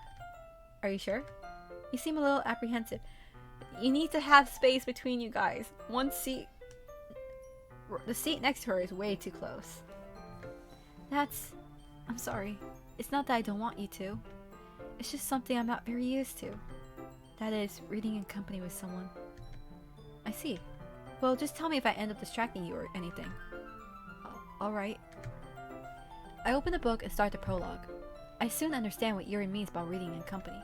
Are you sure? You seem a little apprehensive. You need to have space between you guys. One seat. The seat next to her is way too close. I'm sorry. It's not that I don't want you to. It's just something I'm not very used to. That is, reading in company with someone. I see. Well, just tell me if I end up distracting you or anything. Alright. I open the book and start the prologue. I soon understand what Yuri means by reading in company.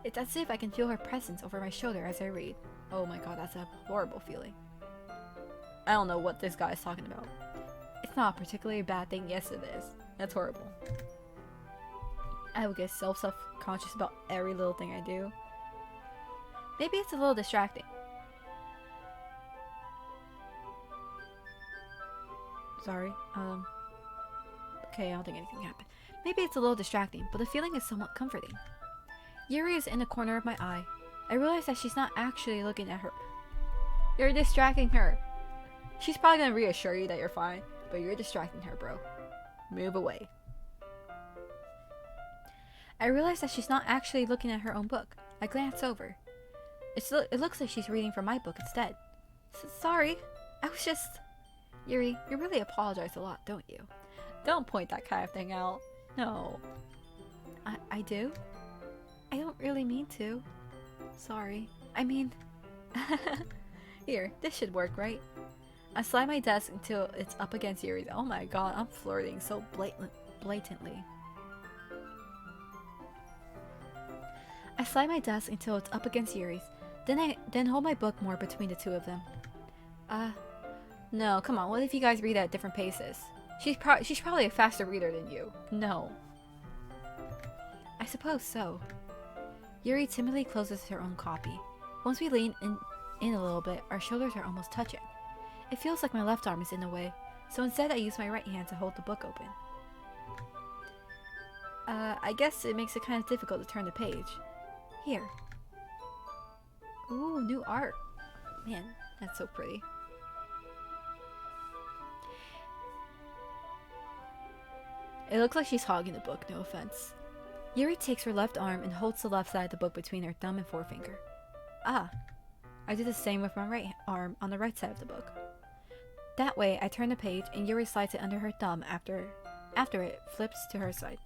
It's as if I can feel her presence over my shoulder as I read. Oh my god, that's a horrible feeling. I don't know what this guy is talking about. It's not a particularly bad thing. Yes, it is. That's horrible. I will get self-conscious about every little thing I do. Maybe it's a little distracting. Sorry. Okay, I don't think anything happened. Maybe it's a little distracting, but the feeling is somewhat comforting. Yuri is in the corner of my eye. I realize that she's not actually looking at her. You're distracting her. She's probably gonna reassure you that you're fine, but you're distracting her, bro. Move away. I realize that she's not actually looking at her own book. I glance over. It looks like she's reading from my book instead. Sorry. I was just... Yuri, you really apologize a lot, don't you? Don't point that kind of thing out. No. I do? I don't really mean to. Sorry. I mean... Here, this should work, right? I slide my desk until it's up against Yuri's. Oh my god, I'm flirting so blatantly. I slide my desk until it's up against Yuri's. Then hold my book more between the two of them. No, come on. What if you guys read at different paces? She's probably a faster reader than you. No. I suppose so. Yuri timidly closes her own copy. Once we lean in a little bit, our shoulders are almost touching. It feels like my left arm is in the way, so instead I use my right hand to hold the book open. I guess it makes it kind of difficult to turn the page. Here. Ooh, new art. Man, that's so pretty. It looks like she's hogging the book, no offense. Yuri takes her left arm and holds the left side of the book between her thumb and forefinger. Ah, I do the same with my right arm on the right side of the book. That way, I turn the page and Yuri slides it under her thumb after it flips to her side.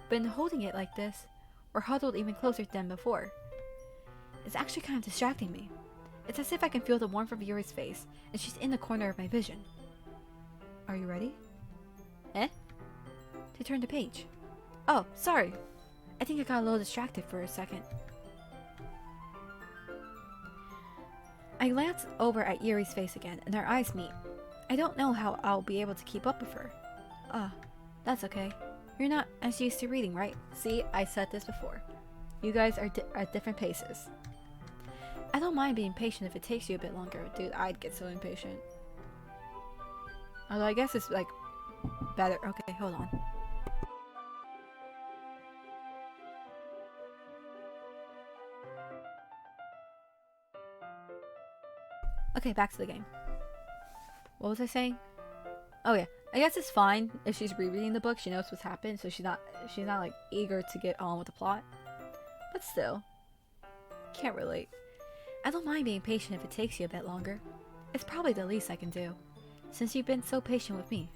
But in holding it like this, we're huddled even closer than before. It's actually kind of distracting me. It's as if I can feel the warmth of Yuri's face, and she's in the corner of my vision. Are you ready? Eh? To turn the page. Oh, sorry. I think I got a little distracted for a second. I glance over at Yuri's face again, and our eyes meet. I don't know how I'll be able to keep up with her. That's okay. You're not as used to reading, right? See, I said this before. You guys are at different paces. I don't mind being patient if it takes you a bit longer. Dude, I'd get so impatient. Although I guess it's like better. Okay, hold on. Okay, back to the game. What was I saying? Oh yeah, I guess it's fine if she's rereading the book. She knows what's happened, so she's not like eager to get on with the plot. But still, can't relate. I don't mind being patient if it takes you a bit longer. It's probably the least I can do, since you've been so patient with me.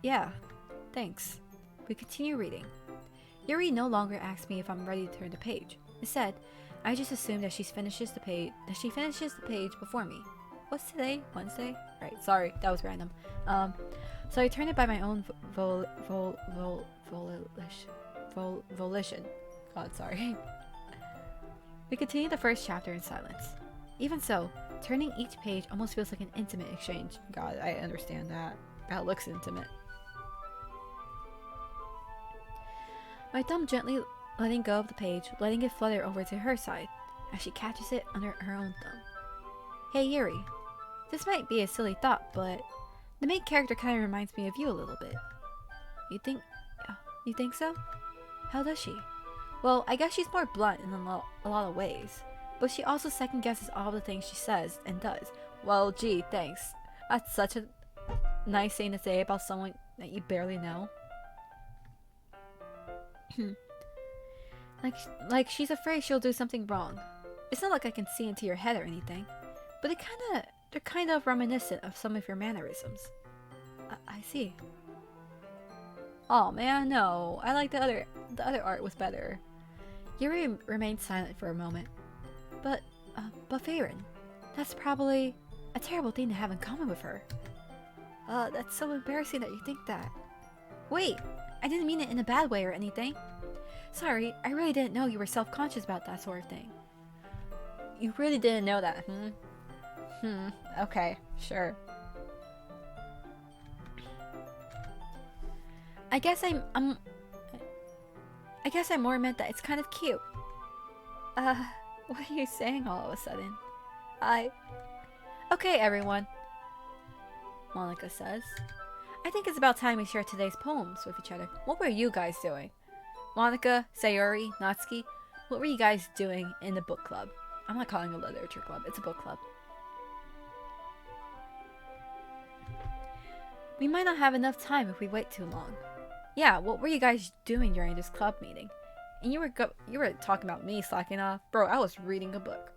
Yeah, thanks. We continue reading. Yuri no longer asks me if I'm ready to turn the page. Instead, I just assume that she finishes the page before me. What's today? Wednesday? Right, sorry, that was random. So I turn it by my own volition. God, sorry. We continue the first chapter in silence. Even so, turning each page almost feels like an intimate exchange. God, I understand that. That looks intimate. My thumb gently letting go of the page, letting it flutter over to her side, as she catches it under her own thumb. Hey Yuri, this might be a silly thought, but the main character kind of reminds me of you a little bit. You think so? How does she? Well, I guess she's more blunt in a lot of ways, but she also second guesses all the things she says and does. Well, gee, thanks. That's such a nice thing to say about someone that you barely know. Like she's afraid she'll do something wrong. It's not like I can see into your head or anything, but they're kind of reminiscent of some of your mannerisms. I see. Oh man, no. I like the other art was better. Yuri remained silent for a moment. But Farron, that's probably a terrible thing to have in common with her. That's so embarrassing that you think that. Wait, I didn't mean it in a bad way or anything. Sorry, I really didn't know you were self-conscious about that sort of thing. You really didn't know that, okay, sure. I guess I more meant that it's kind of cute. What are you saying all of a sudden? Okay, everyone, Monica says. I think it's about time we share today's poems with each other. What were you guys doing? Monica, Sayori, Natsuki, what were you guys doing in the book club? I'm not calling it a literature club, it's a book club. We might not have enough time if we wait too long. Yeah, what were you guys doing during this club meeting? And you were talking about me slacking off? Bro, I was reading a book.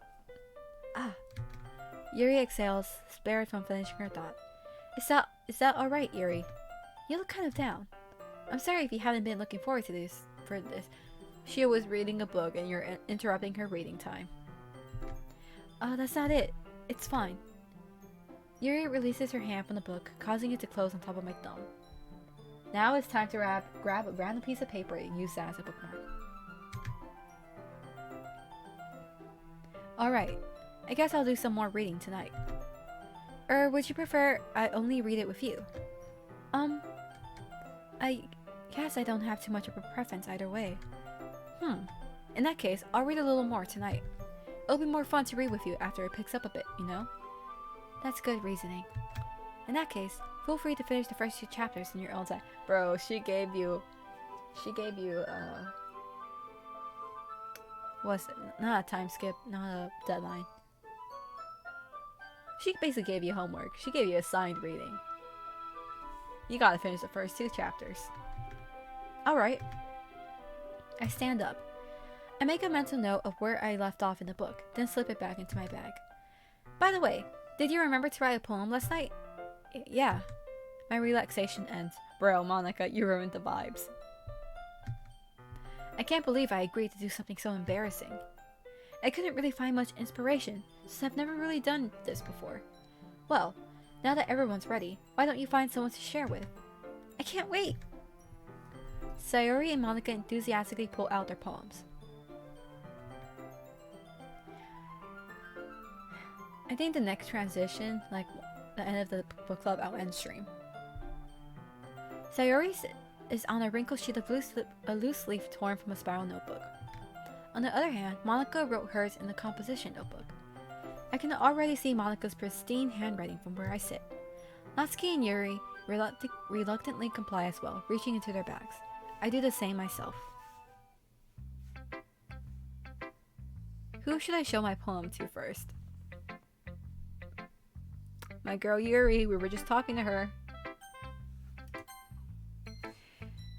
Yuri exhales, spared from finishing her thought. Is that alright, Yuri? You look kind of down. I'm sorry if you haven't been looking forward to this. She was reading a book and you're interrupting her reading time. That's not it. It's fine. Yuri releases her hand from the book, causing it to close on top of my thumb. Now it's time to grab a random piece of paper and use that as a bookmark. Alright, I guess I'll do some more reading tonight. Or would you prefer I only read it with you? I guess I don't have too much of a preference either way. In that case, I'll read a little more tonight. It'll be more fun to read with you after it picks up a bit, you know? That's good reasoning. In that case, feel free to finish the first 2 chapters in your own time. Bro, she gave you, what's it? Not a time skip, not a deadline. She basically gave you homework. She gave you assigned reading. You gotta finish the first 2 chapters. Alright. I stand up. I make a mental note of where I left off in the book, then slip it back into my bag. By the way, did you remember to write a poem last night? Yeah. My relaxation ends. Bro, Monica, you ruined the vibes. I can't believe I agreed to do something so embarrassing. I couldn't really find much inspiration, since I've never really done this before. Well, now that everyone's ready, why don't you find someone to share with? I can't wait! Sayori and Monica enthusiastically pull out their poems. I think the next transition, like the end of the book club, I'll end stream. Sayori is on a wrinkled sheet of a loose leaf torn from a spiral notebook. On the other hand, Monica wrote hers in the composition notebook. I can already see Monica's pristine handwriting from where I sit. Natsuki and Yuri reluctantly comply as well, reaching into their bags. I do the same myself. Who should I show my poem to first? My girl Yuri, we were just talking to her.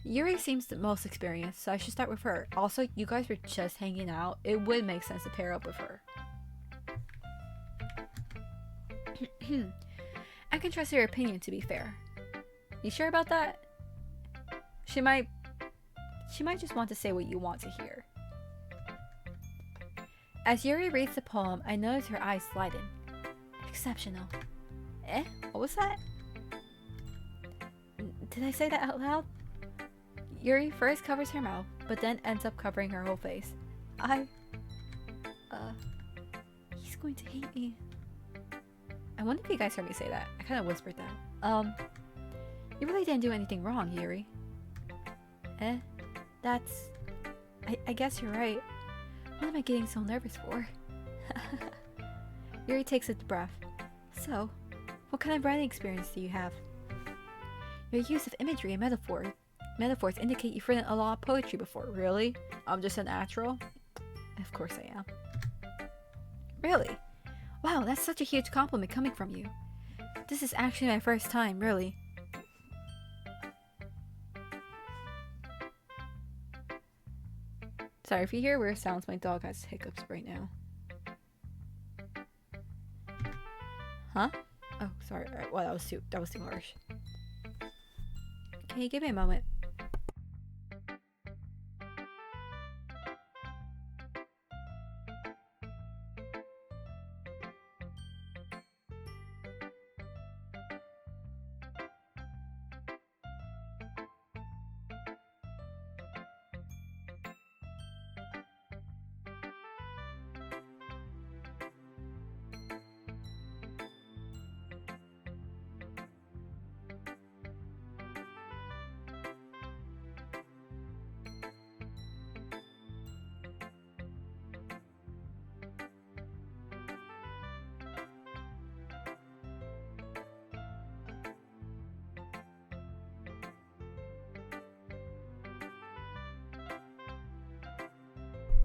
Yuri seems the most experienced, so I should start with her. Also, you guys were just hanging out. It would make sense to pair up with her. I can trust your opinion, to be fair. You sure about that? She might just want to say what you want to hear. As Yuri reads the poem, I notice her eyes lighten. Exceptional. Eh? What was that? Did I say that out loud? Yuri first covers her mouth, but then ends up covering her whole face. He's going to hate me. I wonder if you guys heard me say that. I kind of whispered that. You really didn't do anything wrong, Yuri. That's... I guess you're right. What am I getting so nervous for? Yuri takes a breath. So, what kind of writing experience do you have? Your use of imagery and metaphors indicate you've written a lot of poetry before. Really? I'm just a natural? Of course I am. Really? Wow, that's such a huge compliment coming from you. This is actually my first time, really. Sorry if you hear weird sounds, my dog has hiccups right now. Huh? Oh, sorry. Well, that was too harsh. Can you give me a moment?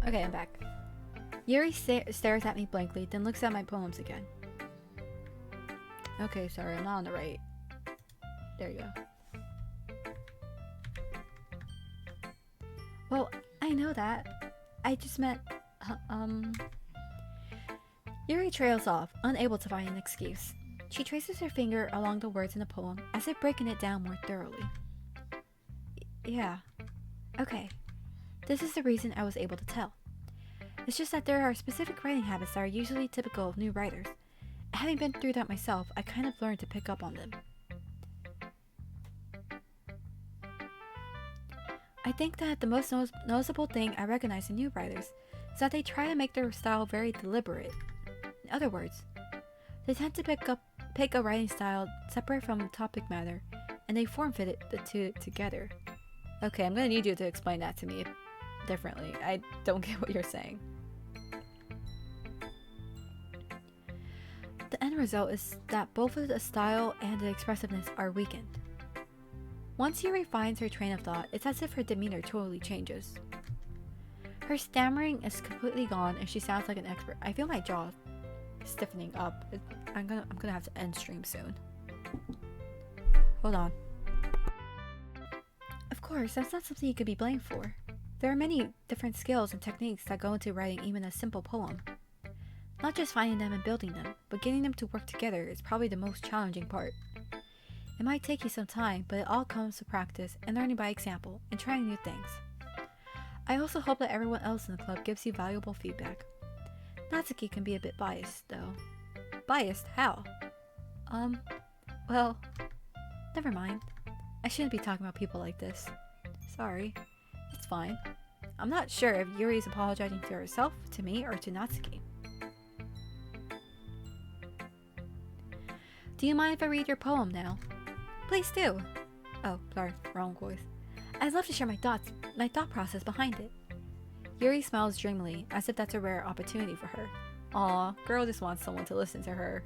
Okay, I'm back. Yuri stares at me blankly, then looks at my poems again. Okay, sorry, I'm not on the right. There you go. Well, I know that. I just meant... Yuri trails off, unable to find an excuse. She traces her finger along the words in the poem, as if breaking it down more thoroughly. Yeah. Okay. This is the reason I was able to tell. It's just that there are specific writing habits that are usually typical of new writers. Having been through that myself, I kind of learned to pick up on them. I think that the most noticeable thing I recognize in new writers is that they try to make their style very deliberate. In other words, they tend to pick a writing style separate from the topic matter, and they form-fit the two together. Okay, I'm gonna need you to explain that to me. differently. I don't get what you're saying. The end result is that both of the style and the expressiveness are weakened. Once Yuri finds her train of thought, it's as if her demeanor totally changes. Her stammering is completely gone and she sounds like an expert. I feel my jaw stiffening up. I'm gonna have to end stream soon. Hold on. Of course, that's not something you could be blamed for. There are many different skills and techniques that go into writing even a simple poem. Not just finding them and building them, but getting them to work together is probably the most challenging part. It might take you some time, but it all comes with practice and learning by example and trying new things. I also hope that everyone else in the club gives you valuable feedback. Natsuki can be a bit biased, though. Biased? How? Well, never mind. I shouldn't be talking about people like this. Sorry. It's fine. I'm not sure if Yuri's apologizing to herself, to me, or to Natsuki. Do you mind if I read your poem now? Please do. Oh, sorry, wrong voice. I'd love to share my thought process behind it. Yuri smiles dreamily, as if that's a rare opportunity for her. Aw, girl just wants someone to listen to her.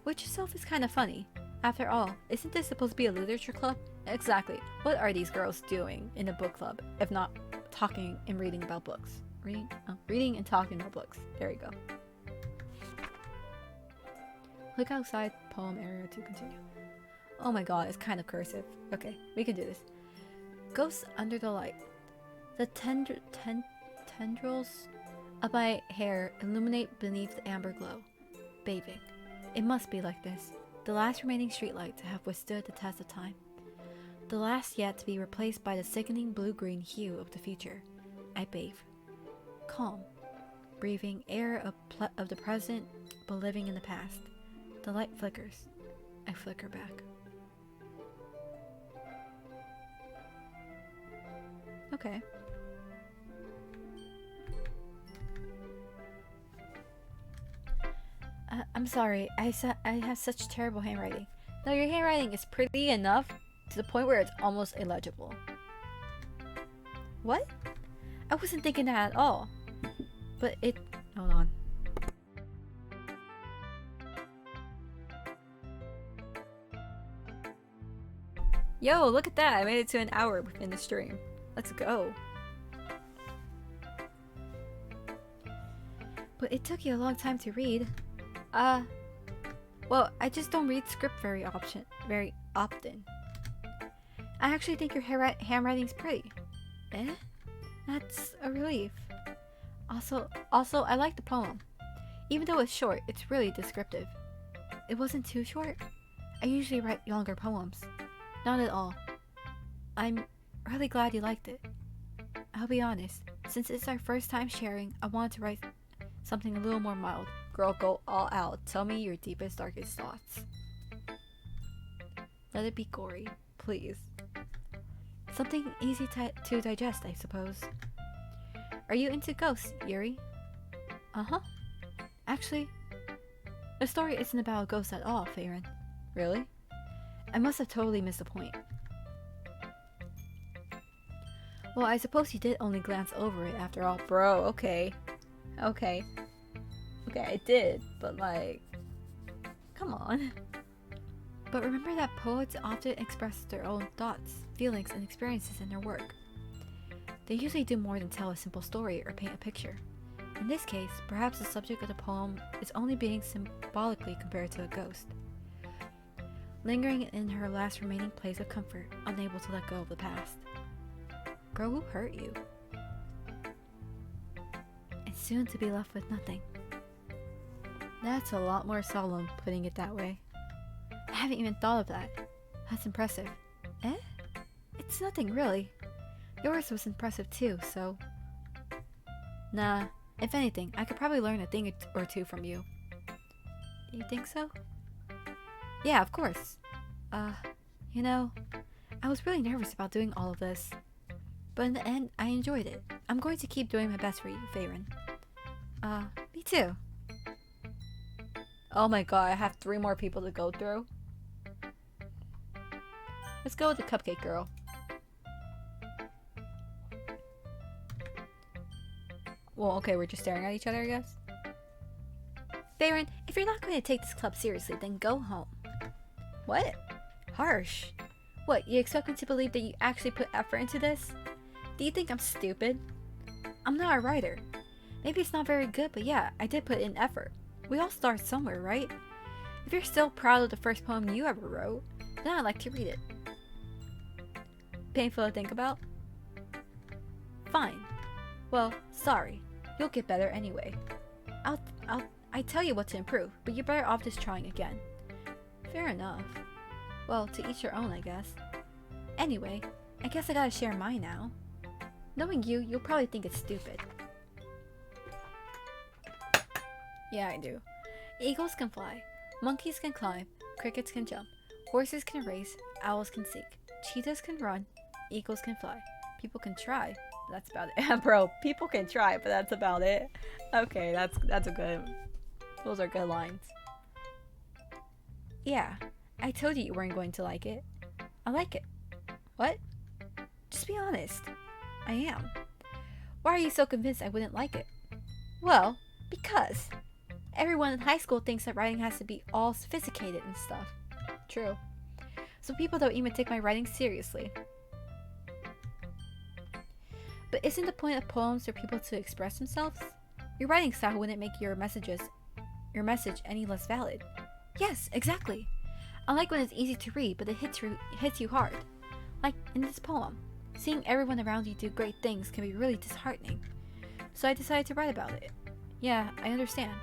Which itself is kind of funny. After all, isn't this supposed to be a literature club? Exactly. What are these girls doing in a book club, if not talking and reading about books? Reading and talking about books. There you go. Look outside poem area to continue. Oh my god, it's kind of cursive. Okay, we can do this. Ghosts under the light. The tendrils of my hair illuminate beneath the amber glow. Bathing. It must be like this. The last remaining streetlight to have withstood the test of time. The last yet to be replaced by the sickening blue-green hue of the future. I bathe. Calm. Breathing air of the present, but living in the past. The light flickers. I flicker back. Okay. I'm sorry. I have such terrible handwriting. No, your handwriting is pretty enough to the point where it's almost illegible. What? I wasn't thinking that at all. But it... Hold on. Yo, look at that! I made it to an hour within the stream. Let's go. But it took you a long time to read. Well, I just don't read script very often. I actually think your handwriting's pretty. Eh? That's a relief. Also, I like the poem. Even though it's short, it's really descriptive. It wasn't too short. I usually write longer poems. Not at all. I'm really glad you liked it. I'll be honest, since it's our first time sharing, I wanted to write something a little more mild. Girl, go all out. Tell me your deepest, darkest thoughts. Let it be gory, please. Something easy to digest, I suppose. Are you into ghosts, Yuri? Uh-huh. Actually, the story isn't about ghosts at all, Farron. Really? I must have totally missed the point. Well, I suppose you did only glance over it after all. Bro, okay. Okay, I did, but like... Come on. But remember that poets often express their own thoughts, feelings, and experiences in their work. They usually do more than tell a simple story or paint a picture. In this case, perhaps the subject of the poem is only being symbolically compared to a ghost, lingering in her last remaining place of comfort, unable to let go of the past. Girl, who hurt you? And soon to be left with nothing. That's a lot more solemn, putting it that way. I haven't even thought of that. That's impressive. Eh? It's nothing, really. Yours was impressive too, so... Nah, if anything, I could probably learn a thing or two from you. You think so? Yeah, of course. You know, I was really nervous about doing all of this. But in the end, I enjoyed it. I'm going to keep doing my best for you, Farron. Me too. Oh my god, I have 3 more people to go through. Let's go with the cupcake girl. Well, okay, we're just staring at each other, I guess. Baron, if you're not going to take this club seriously, then go home. What? Harsh. What, you expect me to believe that you actually put effort into this? Do you think I'm stupid? I'm not a writer. Maybe it's not very good, but yeah, I did put in effort. We all start somewhere, right? If you're still proud of the first poem you ever wrote, then I'd like to read it. Painful to think about? Fine. Well, sorry. You'll get better anyway. I tell you what to improve, but you're better off just trying again. Fair enough. Well, to each your own, I guess. Anyway, I guess I gotta share mine now. Knowing you, you'll probably think it's stupid. Yeah, I do. Eagles can fly, monkeys can climb, crickets can jump, horses can race, owls can seek, cheetahs can run, eagles can fly. People can try, but that's about it. Bro, people can try, but that's about it. Okay, that's a good... Those are good lines. Yeah, I told you weren't going to like it. I like it. What? Just be honest. I am. Why are you so convinced I wouldn't like it? Well, because everyone in high school thinks that writing has to be all sophisticated and stuff. True. So people don't even take my writing seriously. But isn't the point of poems for people to express themselves? Your writing style wouldn't make your message any less valid. Yes, exactly. I like when it's easy to read, but it hits you hard. Like in this poem, seeing everyone around you do great things can be really disheartening. So I decided to write about it. Yeah, I understand.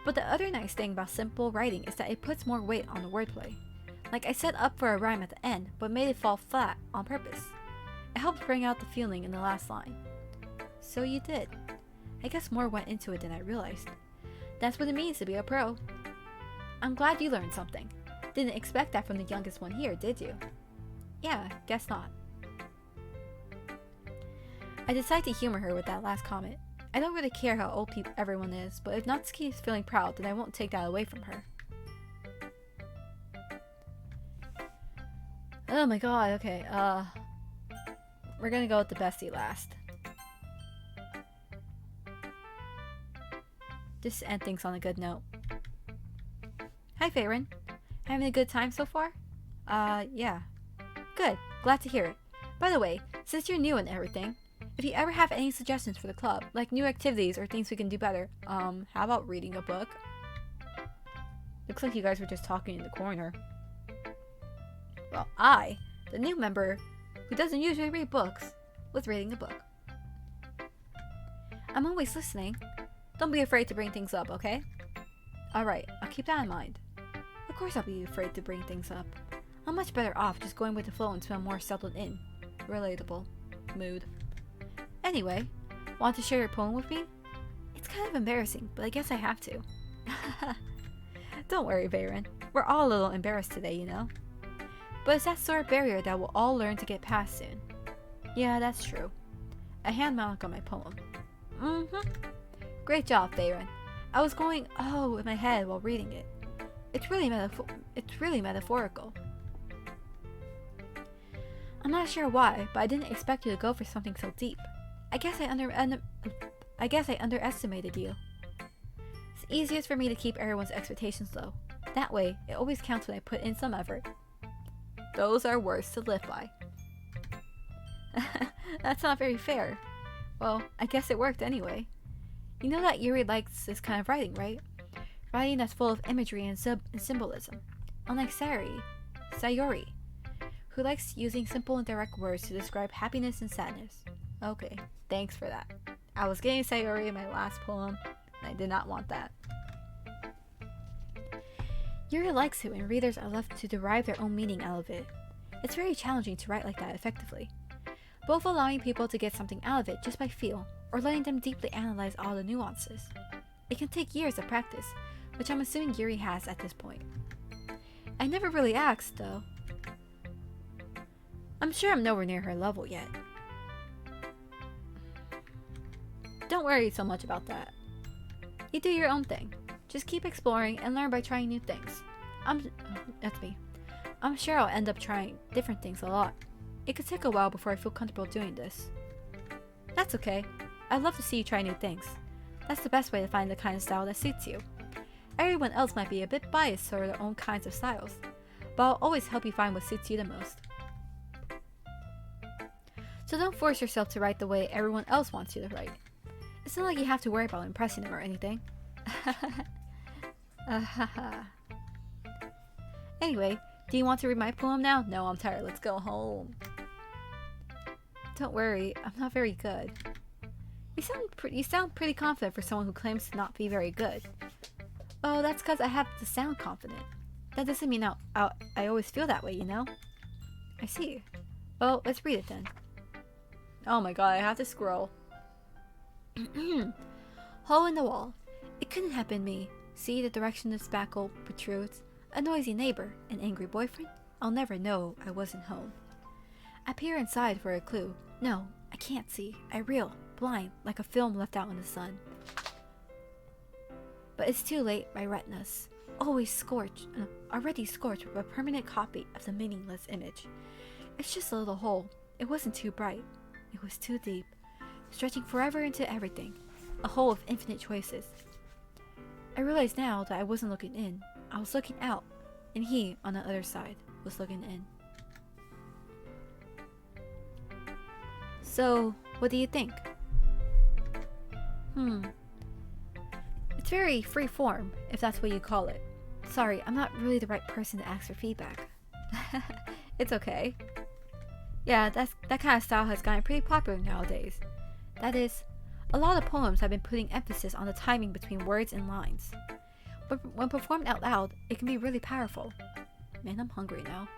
But the other nice thing about simple writing is that it puts more weight on the wordplay. Like I set up for a rhyme at the end, but made it fall flat on purpose. It helped bring out the feeling in the last line. So you did. I guess more went into it than I realized. That's what it means to be a pro. I'm glad you learned something. Didn't expect that from the youngest one here, did you? Yeah, guess not. I decided to humor her with that last comment. I don't really care how old everyone is, but if Natsuki is feeling proud, then I won't take that away from her. Oh my god, okay, we're gonna go with the bestie last. Just to end things on a good note. Hi, Faerun. Having a good time so far? Yeah. Good. Glad to hear it. By the way, since you're new and everything, if you ever have any suggestions for the club, like new activities or things we can do better, how about reading a book? Looks like you guys were just talking in the corner. Well, I, the new member who doesn't usually read books, was reading a book. I'm always listening. Don't be afraid to bring things up, okay? Alright, I'll keep that in mind. Of course I'll be afraid to bring things up. I'm much better off just going with the flow until I'm more settled in. Relatable. Mood. Anyway, want to share your poem with me? It's kind of embarrassing, but I guess I have to. Don't worry, Faerun. We're all a little embarrassed today, you know? But it's that sort of barrier that we'll all learn to get past soon. Yeah, that's true. A hand mark on my poem. Great job, Faerun. I was going oh in my head while reading it. It's really metaphorical. I'm not sure why, but I didn't expect you to go for something so deep. I guess I underestimated you. It's easiest for me to keep everyone's expectations low. That way, it always counts when I put in some effort. Those are words to live by. That's not very fair. Well, I guess it worked anyway. You know that Yuri likes this kind of writing, right? Writing that's full of imagery and symbolism. Unlike Sayori, who likes using simple and direct words to describe happiness and sadness. Okay, thanks for that. I was getting Sayori in my last poem, and I did not want that. Yuri likes it when readers are left to derive their own meaning out of it. It's very challenging to write like that effectively, both allowing people to get something out of it just by feel, or letting them deeply analyze all the nuances. It can take years of practice, which I'm assuming Yuri has at this point. I never really asked, though. I'm sure I'm nowhere near her level yet. Don't worry so much about that. You do your own thing. Just keep exploring and learn by trying new things. That's me. I'm sure I'll end up trying different things a lot. It could take a while before I feel comfortable doing this. That's okay. I'd love to see you try new things. That's the best way to find the kind of style that suits you. Everyone else might be a bit biased toward their own kinds of styles, but I'll always help you find what suits you the most. So don't force yourself to write the way everyone else wants you to write. It's not like you have to worry about impressing them or anything. Anyway, do you want to read my poem now? No, I'm tired. Let's go home. Don't worry, I'm not very good. You sound pretty confident for someone who claims to not be very good. Oh, that's because I have to sound confident. That doesn't mean I always feel that way, you know? I see. Well, let's read it then. Oh my god, I have to scroll. Hole in the wall. It couldn't have been me. See the direction the spackle protrudes? A noisy neighbor, an angry boyfriend? I'll never know I wasn't home. I peer inside for a clue. No, I can't see. I reel, blind, like a film left out in the sun. But it's too late, my retinas. Already scorched with a permanent copy of the meaningless image. It's just a little hole. It wasn't too bright. It was too deep, stretching forever into everything. A hole of infinite choices. I realize now that I wasn't looking in. I was looking out, and he, on the other side, was looking in. So, what do you think? It's very free form, if that's what you call it. Sorry, I'm not really the right person to ask for feedback. It's okay. Yeah, that kind of style has gotten pretty popular nowadays. That is, a lot of poems have been putting emphasis on the timing between words and lines. But when performed out loud, it can be really powerful. Man, I'm hungry now.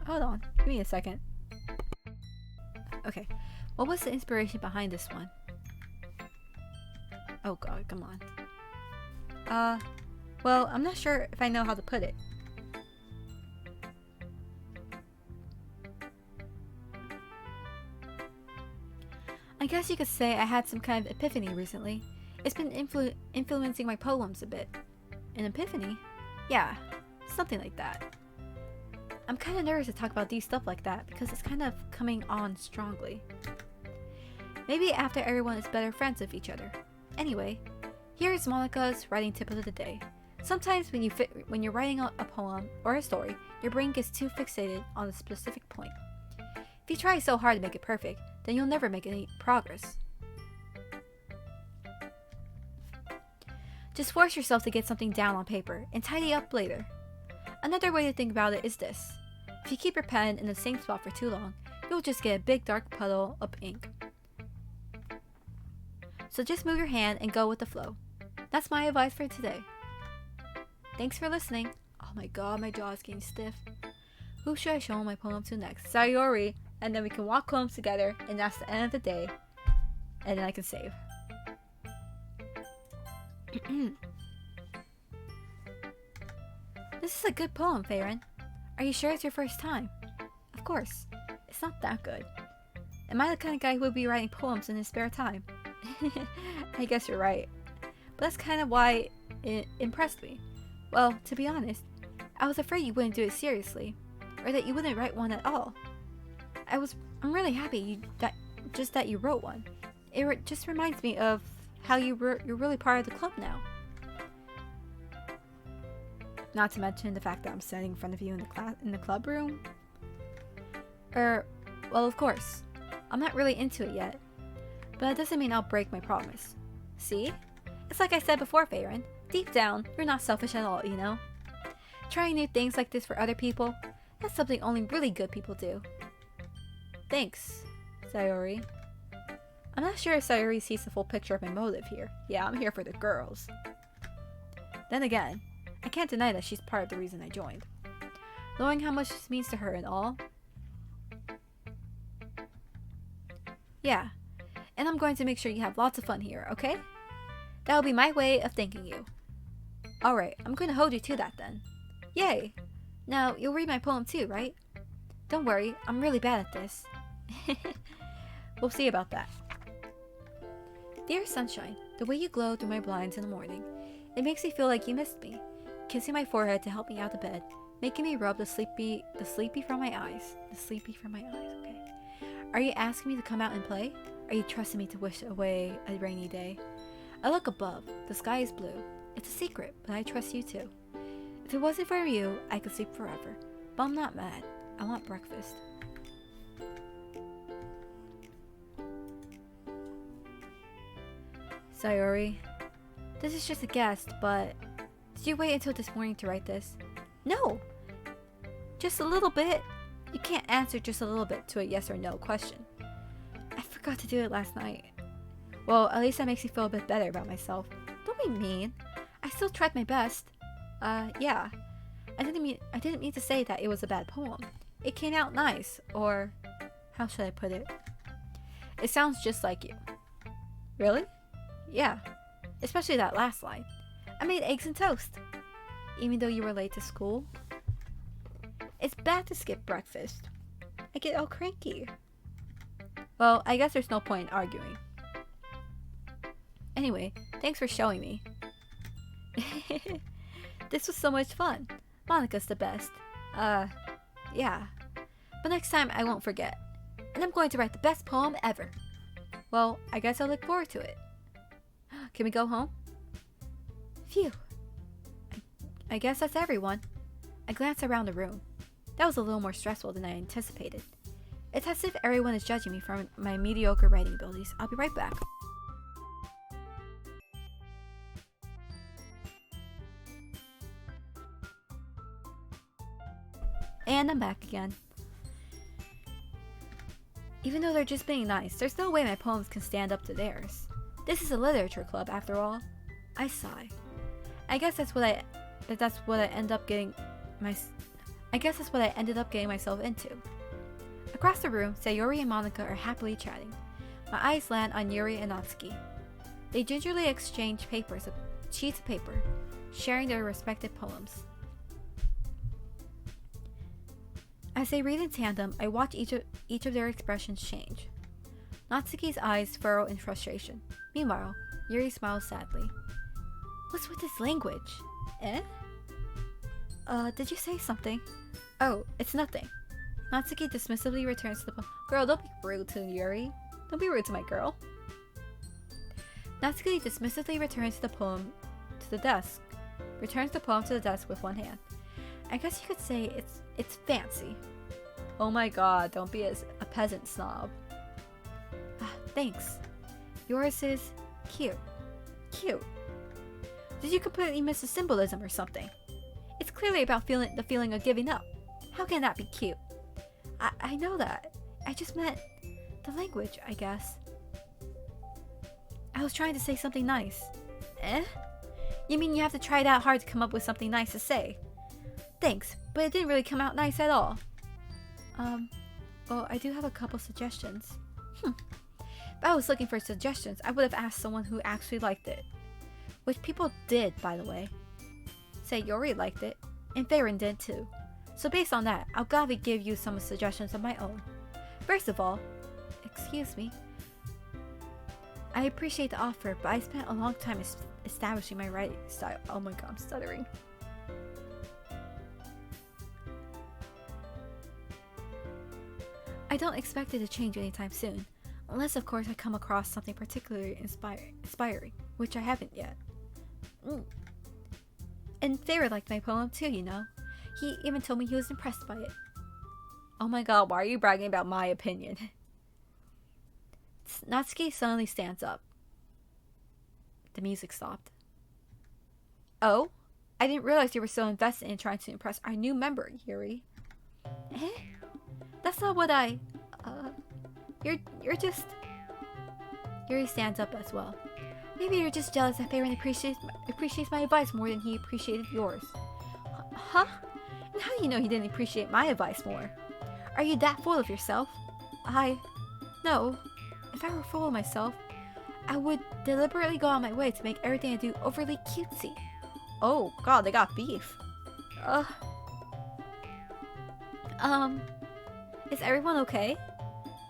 Hold on, give me a second. Okay, what was the inspiration behind this one? Oh god, come on. Well, I'm not sure if I know how to put it. I guess you could say I had some kind of epiphany recently. It's been influencing my poems a bit. An epiphany? Yeah, something like that. I'm kind of nervous to talk about these stuff like that because it's kind of coming on strongly. Maybe after everyone is better friends with each other. Anyway, here's Monica's writing tip of the day. Sometimes when you're writing a poem or a story, your brain gets too fixated on a specific point. If you try so hard to make it perfect, then you'll never make any progress. Just force yourself to get something down on paper and tidy up later. Another way to think about it is this. If you keep your pen in the same spot for too long, you'll just get a big dark puddle of ink. So just move your hand and go with the flow. That's my advice for today. Thanks for listening. Oh my god, my jaw is getting stiff. Who should I show my poem to next? Sayori, and then we can walk home together, and that's the end of the day. And then I can save. This is a good poem, Farron. Are you sure it's your first time? Of course. It's not that good. Am I the kind of guy who would be writing poems in his spare time? I guess you're right. But that's kind of why it impressed me. Well, to be honest, I was afraid you wouldn't do it seriously, or that you wouldn't write one at all. I'm really happy that you wrote one. It just reminds me of how you're really part of the club now. Not to mention the fact that I'm standing in front of you in the club room. Well, of course, I'm not really into it yet, but that doesn't mean I'll break my promise. See? It's like I said before, Farron. Deep down, you're not selfish at all, you know? Trying new things like this for other people, that's something only really good people do. Thanks, Sayori. I'm not sure if Sayori sees the full picture of my motive here. Yeah, I'm here for the girls. Then again, I can't deny that she's part of the reason I joined. Knowing how much this means to her and all. Yeah, and I'm going to make sure you have lots of fun here, okay? That'll be my way of thanking you. Alright, I'm going to hold you to that then. Yay! Now, you'll read my poem too, right? Don't worry, I'm really bad at this. We'll see about that. Dear sunshine, the way you glow through my blinds in the morning, it makes me feel like you missed me. kissing my forehead to help me out of bed, making me rub the sleepy from my eyes. The sleepy from my eyes, okay. Are you asking me to come out and play? Are you trusting me to wish away a rainy day? I look above. The sky is blue. It's a secret, but I trust you too. If it wasn't for you, I could sleep forever. But I'm not mad. I want breakfast. Sayori, this is just a guess, but did you wait until this morning to write this? No! Just a little bit. You can't answer just a little bit to a yes or no question. I forgot to do it last night. Well, at least that makes me feel a bit better about myself. Don't be mean. I still tried my best. Yeah. I didn't mean to say that it was a bad poem. It came out nice, or how should I put it? It sounds just like you. Really? Yeah. Especially that last line. I made eggs and toast. Even though you were late to school. It's bad to skip breakfast. I get all cranky. Well, I guess there's no point in arguing. Anyway, thanks for showing me. This was so much fun. Monika's the best. Yeah. But next time I won't forget. And I'm going to write the best poem ever. Well, I guess I'll look forward to it. Can we go home? Phew. I guess that's everyone. I glance around the room. That was a little more stressful than I anticipated. It's as if everyone is judging me for my mediocre writing abilities. I'll be right back. And I'm back again. Even though they're just being nice, there's no way my poems can stand up to theirs. This is a literature club, after all. I sigh. I guess that's what I ended up getting myself into. Across the room, Sayori and Monika are happily chatting. My eyes land on Yuri and Natsuki. They gingerly exchange sheets of paper, sharing their respective poems. As they read in tandem, I watch each of their expressions change. Natsuki's eyes furrow in frustration. Meanwhile, Yuri smiles sadly. What's with this language? Eh? Did you say something? Oh, it's nothing. Natsuki dismissively returns to the poem. Girl, don't be rude to Yuri. Don't be rude to my girl. Natsuki dismissively returns the poem to the desk. Returns the poem to the desk with one hand. I guess you could say it's fancy. Oh my god, don't be a peasant snob. Thanks. Yours is cute. Cute. Did you completely miss the symbolism or something? It's clearly about the feeling of giving up. How can that be cute? I know that. I just meant the language, I guess. I was trying to say something nice. Eh? You mean you have to try that hard to come up with something nice to say? Thanks, but it didn't really come out nice at all. Well, I do have a couple suggestions. If I was looking for suggestions, I would have asked someone who actually liked it. Which people did, by the way. Sayori liked it, and Farron did too. So based on that, I'll gladly give you some suggestions of my own. First of all, excuse me. I appreciate the offer, but I spent a long time establishing my writing style. Oh my god, I'm stuttering. I don't expect it to change anytime soon, unless of course I come across something particularly inspiring, which I haven't yet. And Farron liked my poem too, you know. He even told me he was impressed by it. Oh my god, why are you bragging about my opinion? Natsuki suddenly stands up. The music stopped. Oh? I didn't realize you were so invested in trying to impress our new member, Yuri. Eh? That's not what I... You're just... Yuri stands up as well. Maybe you're just jealous that Farron appreciates my advice more than he appreciated yours. Huh? And how do you know he didn't appreciate my advice more? Are you that full of yourself? No. If I were full of myself, I would deliberately go out my way to make everything I do overly cutesy. Oh god, they got beef. Is everyone okay?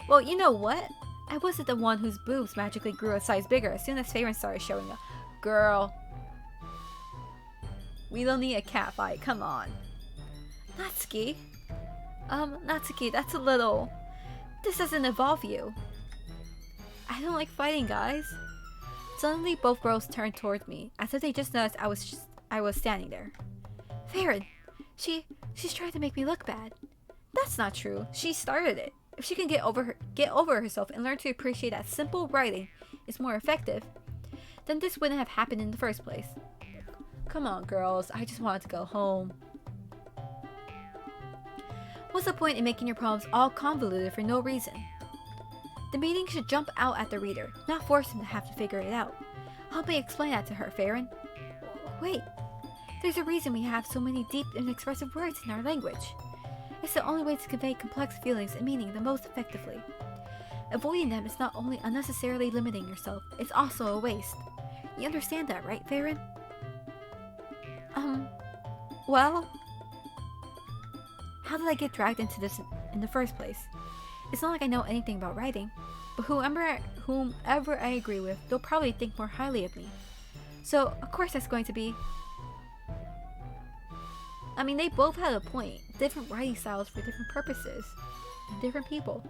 Well, you know what? I wasn't the one whose boobs magically grew a size bigger as soon as Farron started showing up. Girl. We don't need a cat fight, come on. Natsuki? Natsuki, that's a little... This doesn't involve you. I don't like fighting, guys. Suddenly, both girls turned towards me, as if they just noticed I was standing there. Farron, she's trying to make me look bad. That's not true. She started it. If she can get over herself and learn to appreciate that simple writing is more effective, then this wouldn't have happened in the first place. Come on, girls. I just wanted to go home. What's the point in making your poems all convoluted for no reason? The meaning should jump out at the reader, not force them to have to figure it out. Help me explain that to her, Farron. Wait. There's a reason we have so many deep and expressive words in our language. It's the only way to convey complex feelings and meaning the most effectively. Avoiding them is not only unnecessarily limiting yourself, it's also a waste. You understand that, right, Farron? Well... How did I get dragged into this in the first place? It's not like I know anything about writing, but whomever I agree with, they'll probably think more highly of me. So, of course that's going to be... I mean, they both had a point. Different writing styles for different purposes. Different people.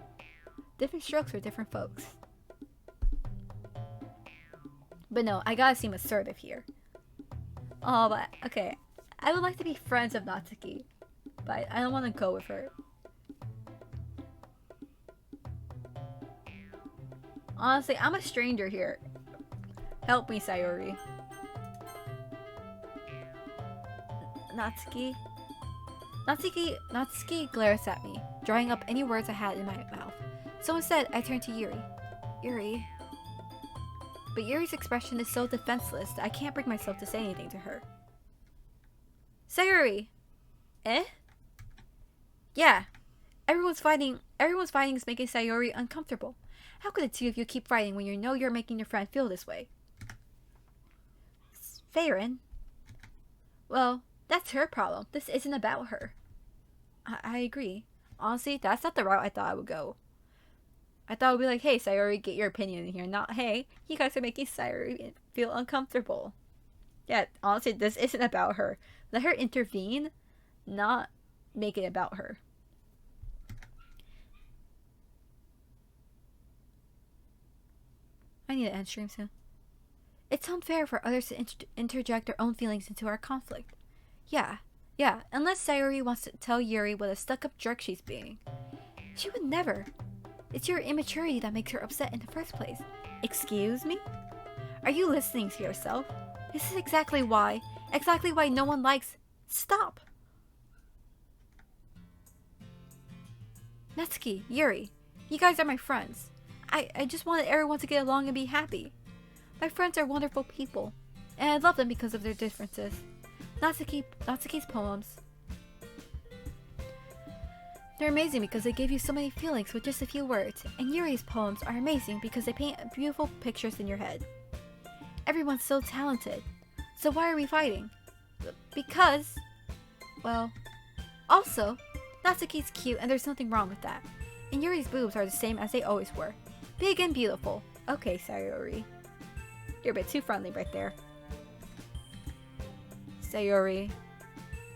Different strokes for different folks. But no, I gotta seem assertive here. Oh, but, okay. I would like to be friends with Natsuki, but I don't want to go with her. Honestly, I'm a stranger here. Help me, Sayori. Natsuki glares at me, drying up any words I had in my mouth. So instead, I turn to Yuri. Yuri. But Yuri's expression is so defenseless that I can't bring myself to say anything to her. Sayori! Eh? Yeah. Everyone's fighting is making Sayori uncomfortable. How could the two of you keep fighting when you know you're making your friend feel this way? Farron? Well, that's her problem. This isn't about her. I agree. Honestly, that's not the route I thought I would go. I thought it would be like, hey, Sayori, get your opinion in here. Not, hey, you guys are making Sayori feel uncomfortable. Yeah, honestly, this isn't about her. Let her intervene, not make it about her. I need to end stream soon. It's unfair for others to interject their own feelings into our conflict. Yeah, unless Sayori wants to tell Yuri what a stuck-up jerk she's being. She would never. It's your immaturity that makes her upset in the first place. Excuse me? Are you listening to yourself? This is exactly why no one likes... Stop! Natsuki, Yuri, you guys are my friends. I just wanted everyone to get along and be happy. My friends are wonderful people, and I love them because of their differences. Natsuki's poems. They're amazing because they give you so many feelings with just a few words, and Yuri's poems are amazing because they paint beautiful pictures in your head. Everyone's so talented. So why are we fighting? Because... well... Also, Natsuki's cute and there's nothing wrong with that. And Yuri's boobs are the same as they always were. Big and beautiful. Okay, Sayori. You're a bit too friendly right there. Sayori.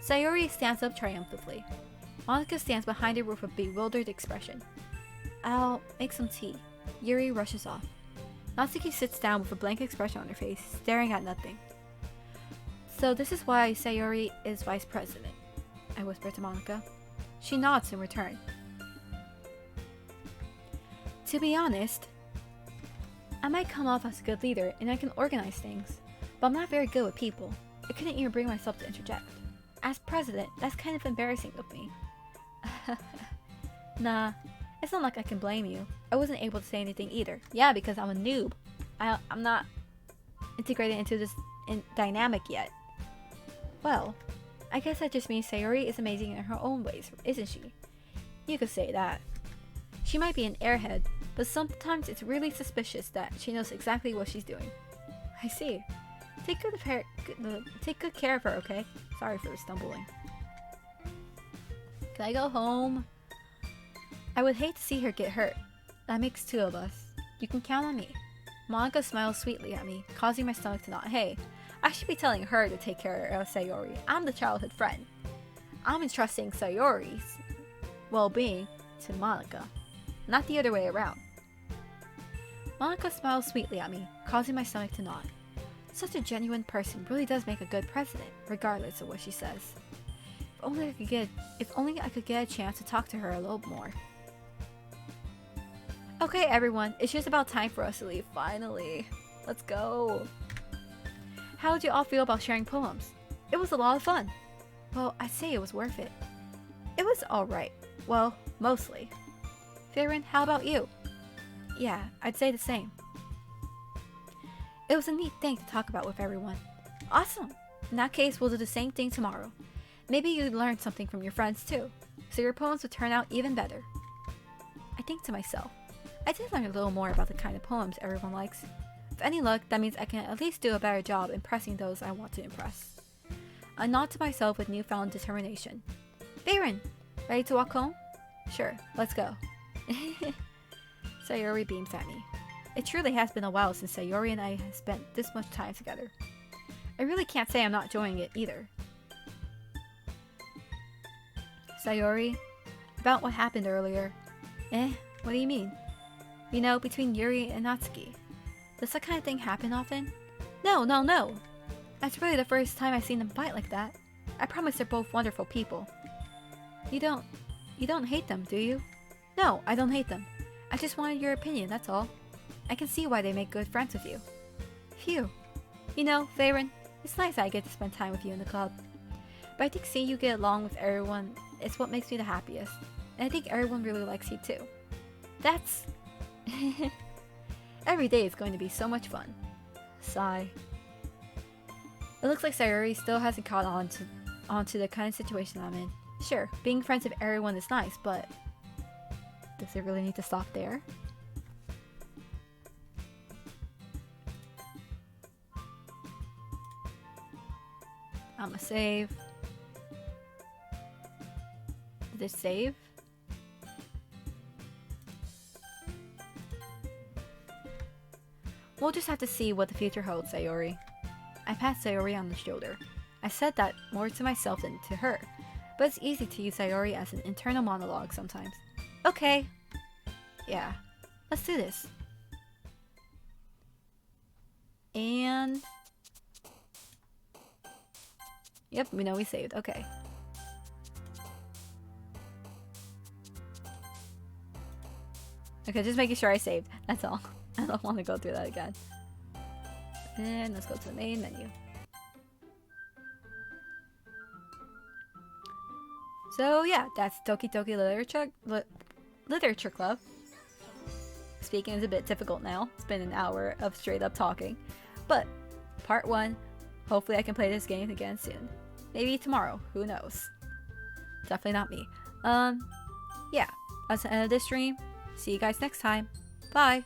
Sayori stands up triumphantly. Monika stands behind her with a bewildered expression. I'll make some tea. Yuri rushes off. Natsuki sits down with a blank expression on her face, staring at nothing. So this is why Sayori is vice president, I whisper to Monika. She nods in return. To be honest, I might come off as a good leader and I can organize things, but I'm not very good with people. I couldn't even bring myself to interject. As president, that's kind of embarrassing of me. Nah, it's not like I can blame you. I wasn't able to say anything either. Yeah, because I'm a noob. I'm not integrated into this dynamic yet. Well, I guess that just means Sayori is amazing in her own ways, isn't she? You could say that. She might be an airhead, but sometimes it's really suspicious that she knows exactly what she's doing. I see. Take good care of her, okay? Sorry for stumbling. Can I go home? I would hate to see her get hurt. That makes two of us. You can count on me. Monika smiles sweetly at me, causing my stomach to knot. Hey, I should be telling her to take care of Sayori. I'm the childhood friend. I'm entrusting Sayori's well-being to Monica, not the other way around. Monica smiles sweetly at me, causing my stomach to knot. Such a genuine person really does make a good president, regardless of what she says. If only I could get a chance to talk to her a little more. Okay, everyone, it's just about time for us to leave, finally. Let's go. How did you all feel about sharing poems? It was a lot of fun. Well, I'd say it was worth it. It was alright. Well, mostly. Farron, how about you? Yeah, I'd say the same. It was a neat thing to talk about with everyone. Awesome! In that case, we'll do the same thing tomorrow. Maybe you'd learn something from your friends too, so your poems would turn out even better. I think to myself, I did learn a little more about the kind of poems everyone likes. With any luck, that means I can at least do a better job impressing those I want to impress. I nod to myself with newfound determination. Farron, ready to walk home? Sure, let's go. Sayori beams at me. It truly has been a while since Sayori and I have spent this much time together. I really can't say I'm not enjoying it either. Sayori, about what happened earlier. What do you mean? You know, between Yuri and Natsuki. Does that kind of thing happen often? No. That's really the first time I've seen them fight like that. I promise they're both wonderful people. You don't hate them, do you? No, I don't hate them. I just wanted your opinion, that's all. I can see why they make good friends with you. Phew. You know, Farron, it's nice that I get to spend time with you in the club. But I think seeing you get along with everyone is what makes me the happiest. And I think everyone really likes you too. That's... Every day is going to be so much fun. Sigh. It looks like Sayori still hasn't caught on to the kind of situation I'm in. Sure, being friends with everyone is nice, but... Does it really need to stop there? I'ma save. Did it save? We'll just have to see what the future holds, Sayori. I pat Sayori on the shoulder. I said that more to myself than to her, but it's easy to use Sayori as an internal monologue sometimes. Okay. Yeah. Let's do this. And... Yep, we know we saved. Okay. Okay, just making sure I saved. That's all. I don't want to go through that again. And let's go to the main menu. So yeah, that's Doki Doki Literature Club. Speaking is a bit difficult now. It's been an hour of straight up talking. But, part 1. Hopefully I can play this game again soon. Maybe tomorrow. Who knows? Definitely not me. Yeah. That's the end of this stream. See you guys next time. Bye.